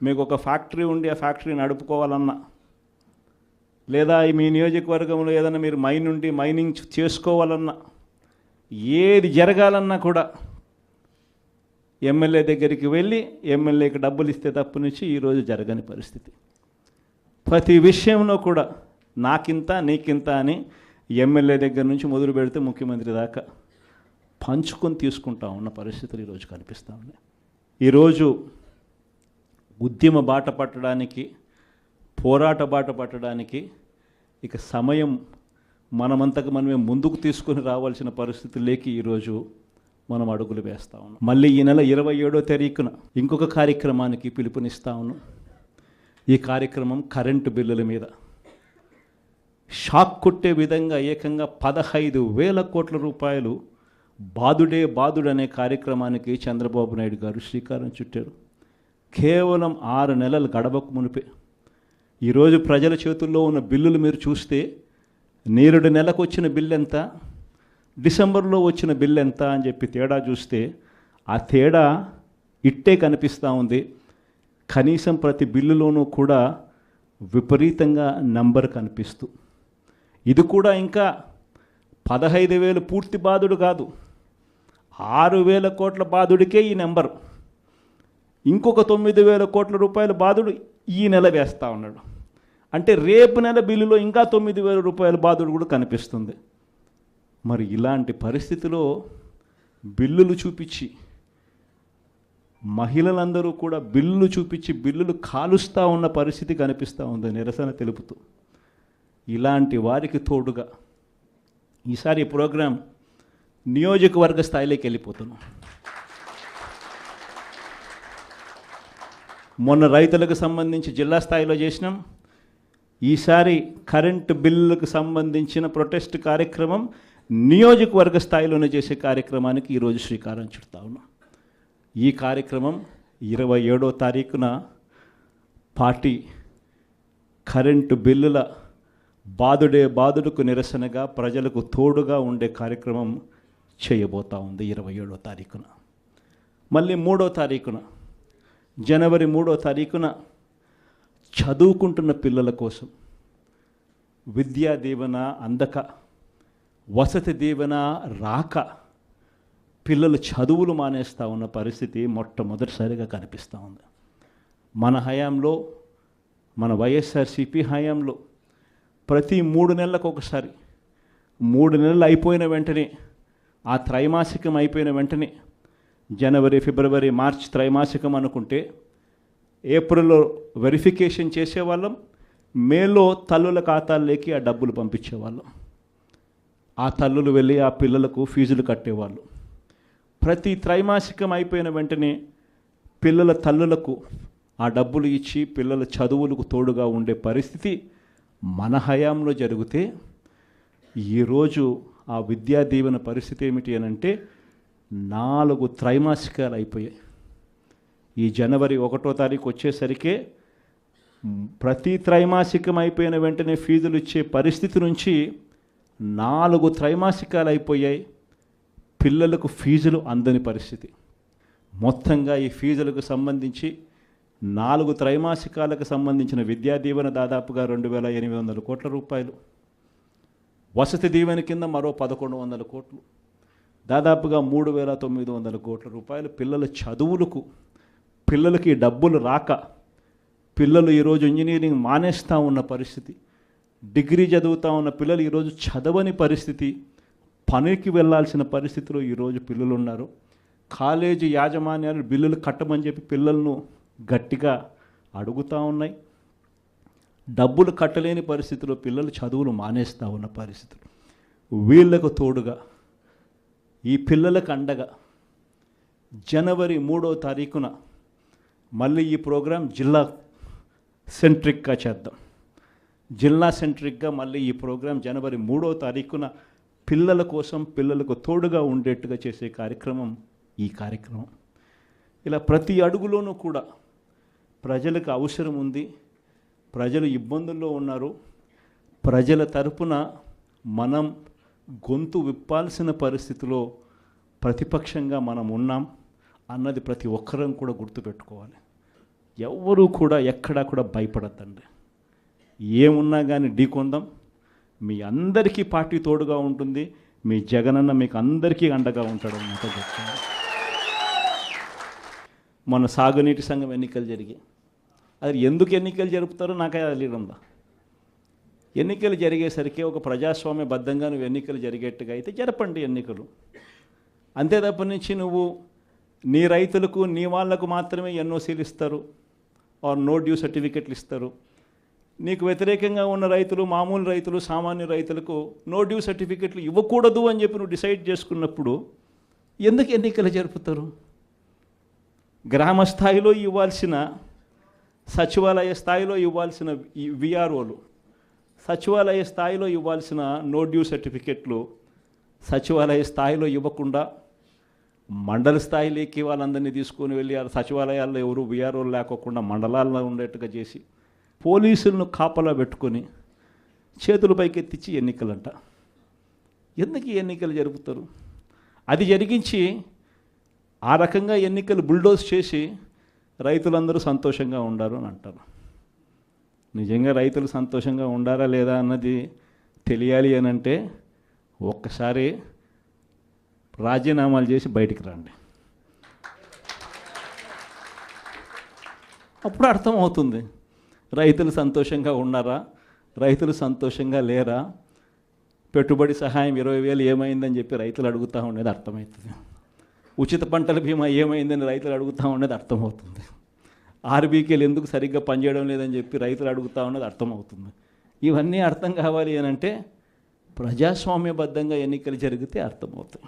మీకు ఒక ఫ్యాక్టరీ ఉండి ఆ ఫ్యాక్టరీ నడుపుకోవాలన్నా, లేదా మీ నియోజకవర్గంలో ఏదైనా మీరు మైనింగ్ చేసుకోవాలన్నా, ఏది జరగాలన్నా కూడా ఎమ్మెల్యే దగ్గరికి వెళ్ళి ఎమ్మెల్యేకి డబ్బులు ఇస్తే తప్పు నుంచి ఈరోజు జరగని పరిస్థితి. ప్రతి విషయంలో కూడా నాకింత నీకింత అని ఎమ్మెల్యే దగ్గర నుంచి మొదలు పెడితే ముఖ్యమంత్రి దాకా పంచుకొని తీసుకుంటా ఉన్న పరిస్థితులు ఈరోజు కనిపిస్తూ ఉన్నాయి. ఈరోజు ఉద్యమ బాట పట్టడానికి, పోరాట బాట పట్టడానికి ఇక సమయం మనమంతకు మనమే ముందుకు తీసుకొని రావాల్సిన పరిస్థితుల్లోకి ఈరోజు మనం అడుగులు వేస్తా ఉన్నాం. మళ్ళీ ఈ నెల 27వ తారీఖున ఇంకొక కార్యక్రమానికి పిలుపునిస్తా ఉన్నాం. ఈ కార్యక్రమం కరెంటు బిల్లుల మీద షాక్ కొట్టే విధంగా ఏకంగా 15,000 కోట్ల రూపాయలు బాదుడే బాదుడు అనే కార్యక్రమానికి చంద్రబాబు నాయుడు గారు శ్రీకారం చుట్టారు. కేవలం 6 నెలలు గడవకు మునిపే ఈరోజు ప్రజల చేతుల్లో ఉన్న బిల్లులు మీరు చూస్తే నేరుడు నెలకు వచ్చిన బిల్లు ఎంత, డిసెంబర్లో వచ్చిన బిల్లు ఎంత అని చెప్పి తేడా చూస్తే ఆ తేడా ఇట్టే కనిపిస్తూ ఉంది. కనీసం ప్రతి బిల్లులోనూ కూడా విపరీతంగా నంబర్ కనిపిస్తూ, ఇది కూడా ఇంకా 15,000 పూర్తి బాధుడు కాదు, 6,000 కోట్ల బాధుడికే ఈ నెంబర్. ఇంకొక 9,000 కోట్ల రూపాయల బాధుడు ఈ నెల వేస్తూ ఉన్నాడు. అంటే రేపు నెల బిల్లులో ఇంకా 9,000 రూపాయల బాధుడు కూడా కనిపిస్తుంది. మరి ఇలాంటి పరిస్థితిలో బిల్లులు చూపించి మహిళలందరూ కూడా బిల్లులు చూపించి బిల్లులు కాలుస్తూ ఉన్న పరిస్థితి కనిపిస్తూ ఉంది నిరసన తెలుపుతూ. ఇలాంటి వారికి తోడుగా ఈసారి ఈ ప్రోగ్రాం నియోజకవర్గ స్థాయిలోకి వెళ్ళిపోతున్నాం. మొన్న రైతులకు సంబంధించి జిల్లా స్థాయిలో చేసినాం. ఈసారి కరెంటు బిల్లులకు సంబంధించిన ప్రొటెస్ట్ కార్యక్రమం నియోజకవర్గ స్థాయిలోనే చేసే కార్యక్రమానికి ఈరోజు శ్రీకారం చుడతా ఉన్నాం. ఈ కార్యక్రమం 27వ తారీఖున పార్టీ కరెంటు బిల్లుల బాదుడే బాదుడుకు నిరసనగా ప్రజలకు తోడుగా ఉండే కార్యక్రమం చేయబోతా ఉంది 27వ తారీఖున. మళ్ళీ 3వ తారీఖున జనవరి 3వ తారీఖున చదువుకుంటున్న పిల్లల కోసం విద్యా దీవెన అందక, వసతి దీవెన రాక పిల్లలు చదువులు మానేస్తూ ఉన్న పరిస్థితి మొట్టమొదటిసారిగా కనిపిస్తూ ఉంది. మన హయాంలో, మన వైఎస్ఆర్సీపీ హయాంలో ప్రతి 3 నెలలకు ఒకసారి, 3 నెలలు అయిపోయిన వెంటనే, ఆ త్రైమాసికం అయిపోయిన వెంటనే, జనవరి, ఫిబ్రవరి, మార్చ్ త్రైమాసికం అనుకుంటే ఏప్రిల్లో వెరిఫికేషన్ చేసేవాళ్ళం, మేలో తల్లుల ఖాతాల్లోకి ఆ డబ్బులు పంపించేవాళ్ళం. ఆ తల్లులు వెళ్ళి ఆ పిల్లలకు ఫీజులు కట్టేవాళ్ళు. ప్రతి త్రైమాసికం అయిపోయిన వెంటనే పిల్లల తల్లులకు ఆ డబ్బులు ఇచ్చి పిల్లల చదువులకు తోడుగా ఉండే పరిస్థితి మన హయాంలో జరిగితే, ఈరోజు ఆ విద్యా దీవెన పరిస్థితి ఏమిటి అని అంటే 4 త్రైమాసికాలు అయిపోయాయి. ఈ జనవరి 1వ తారీఖు వచ్చేసరికే ప్రతి త్రైమాసికం అయిపోయిన వెంటనే ఫీజులు ఇచ్చే పరిస్థితి నుంచి 4 త్రైమాసికాలు అయిపోయాయి. పిల్లలకు ఫీజులు అందని పరిస్థితి. మొత్తంగా ఈ ఫీజులకు సంబంధించి 4 త్రైమాసికాలకు సంబంధించిన విద్యా దీవెన దాదాపుగా 2,800 కోట్ల రూపాయలు, వసతి దీవెన కింద మరో 1,100 కోట్లు, దాదాపుగా 3,900 కోట్ల రూపాయలు పిల్లల చదువులకు, పిల్లలకి డబ్బులు రాక పిల్లలు ఈరోజు ఇంజనీరింగ్ మానేస్తూ ఉన్న పరిస్థితి, డిగ్రీ చదువుతూ ఉన్న పిల్లలు ఈరోజు చదవని పరిస్థితి, పనికి వెళ్ళాల్సిన పరిస్థితిలో ఈరోజు పిల్లలు ఉన్నారు. కాలేజీ యాజమాన్యాలు బిల్లులు కట్టమని చెప్పి పిల్లలను గట్టిగా అడుగుతూ ఉన్నాయి. డబ్బులు కట్టలేని పరిస్థితిలో పిల్లలు చదువులు మానేస్తూ ఉన్న పరిస్థితులు. వీళ్లకు తోడుగా ఈ పిల్లలకు అండగా జనవరి 3వ తారీఖున మళ్ళీ ఈ ప్రోగ్రాం జిల్లా సెంట్రిక్గా చేద్దాం. జిల్లా సెంట్రిక్గా మళ్ళీ ఈ ప్రోగ్రాం జనవరి 3వ తారీఖున పిల్లల కోసం, పిల్లలకు తోడుగా ఉండేట్టుగా చేసే కార్యక్రమం ఈ కార్యక్రమం. ఇలా ప్రతి అడుగులోనూ కూడా ప్రజలకు అవసరం ఉంది, ప్రజలు ఇబ్బందుల్లో ఉన్నారు, ప్రజల తరపున మనం గొంతు విప్పాల్సిన పరిస్థితిలో ప్రతిపక్షంగా మనం ఉన్నాం అన్నది ప్రతి ఒక్కరం కూడా గుర్తుపెట్టుకోవాలి. ఎవ్వరూ కూడా ఎక్కడా కూడా భయపడద్దండి. ఏమున్నా కానీ ఢీకొందాం. మీ అందరికీ పార్టీ తోడుగా ఉంటుంది. మీ జగనన్న మీకు అందరికీ అండగా ఉంటాడన్నమాట చెప్తాను. మన సాగునీటి సంఘం ఎన్నికలు జరిగాయి. అది ఎందుకు ఎన్నికలు జరుపుతారో నాకే తెలియదుందా. ఎన్నికలు జరిగేసరికి ఒక ప్రజాస్వామ్యబద్ధంగా నువ్వు ఎన్నికలు జరిగేట్టుగా అయితే జరపండి ఎన్నికలు. అంతే తప్ప నుంచి నువ్వు నీ రైతులకు, నీ వాళ్లకు మాత్రమే ఎన్ఓసీలు ఇస్తారు, ఆర్ నో డ్యూ సర్టిఫికెట్లు ఇస్తారు. నీకు వ్యతిరేకంగా ఉన్న రైతులు, మామూలు రైతులు, సామాన్య రైతులకు నో డ్యూ సర్టిఫికెట్లు ఇవ్వకూడదు అని చెప్పి నువ్వు డిసైడ్ చేసుకున్నప్పుడు ఎందుకు ఎన్నికలు జరుపుతారు? గ్రామ స్థాయిలో ఇవ్వాల్సిన, సచివాలయ స్థాయిలో ఇవ్వాల్సిన విఆర్ఓలు, సచివాలయ స్థాయిలో ఇవ్వాల్సిన నో డ్యూ సర్టిఫికెట్లు సచివాలయ స్థాయిలో ఇవ్వకుండా మండల స్థాయిలోకి వాళ్ళందరినీ తీసుకొని వెళ్ళి ఆ సచివాలయాల్లో ఎవరు విఆర్ఓలు లేకోకుండా మండలాల్లో ఉండేట్టుగా చేసి పోలీసులను కాపలా పెట్టుకొని చేతుల పైకెత్తించి ఎన్నికలంట. ఎందుకు ఈ ఎన్నికలు జరుపుతారు? అది జరిగించి ఆ రకంగా ఎన్నికలు బుల్డోజ్ చేసి రైతులందరూ సంతోషంగా ఉండారు అని అంటారు. నిజంగా రైతులు సంతోషంగా ఉండారా లేదా అన్నది తెలియాలి అని అంటే ఒక్కసారి రాజీనామాలు చేసి బయటికి రండి, అప్పుడు అర్థమవుతుంది రైతులు సంతోషంగా ఉన్నారా, రైతులు సంతోషంగా లేరా. పెట్టుబడి సహాయం 20,000 ఏమైందని చెప్పి రైతులు అడుగుతూ ఉండేది అర్థమవుతుంది. ఉచిత పంటల బీమా ఏమైందని రైతులు అడుగుతూ ఉండేది అర్థమవుతుంది. ఆర్బీకేలు ఎందుకు సరిగ్గా పనిచేయడం లేదని చెప్పి రైతులు అడుగుతూ ఉన్నది అర్థమవుతుంది. ఇవన్నీ అర్థం కావాలి అని అంటే ప్రజాస్వామ్యబద్ధంగా ఎన్నికలు జరిగితే అర్థమవుతాయి.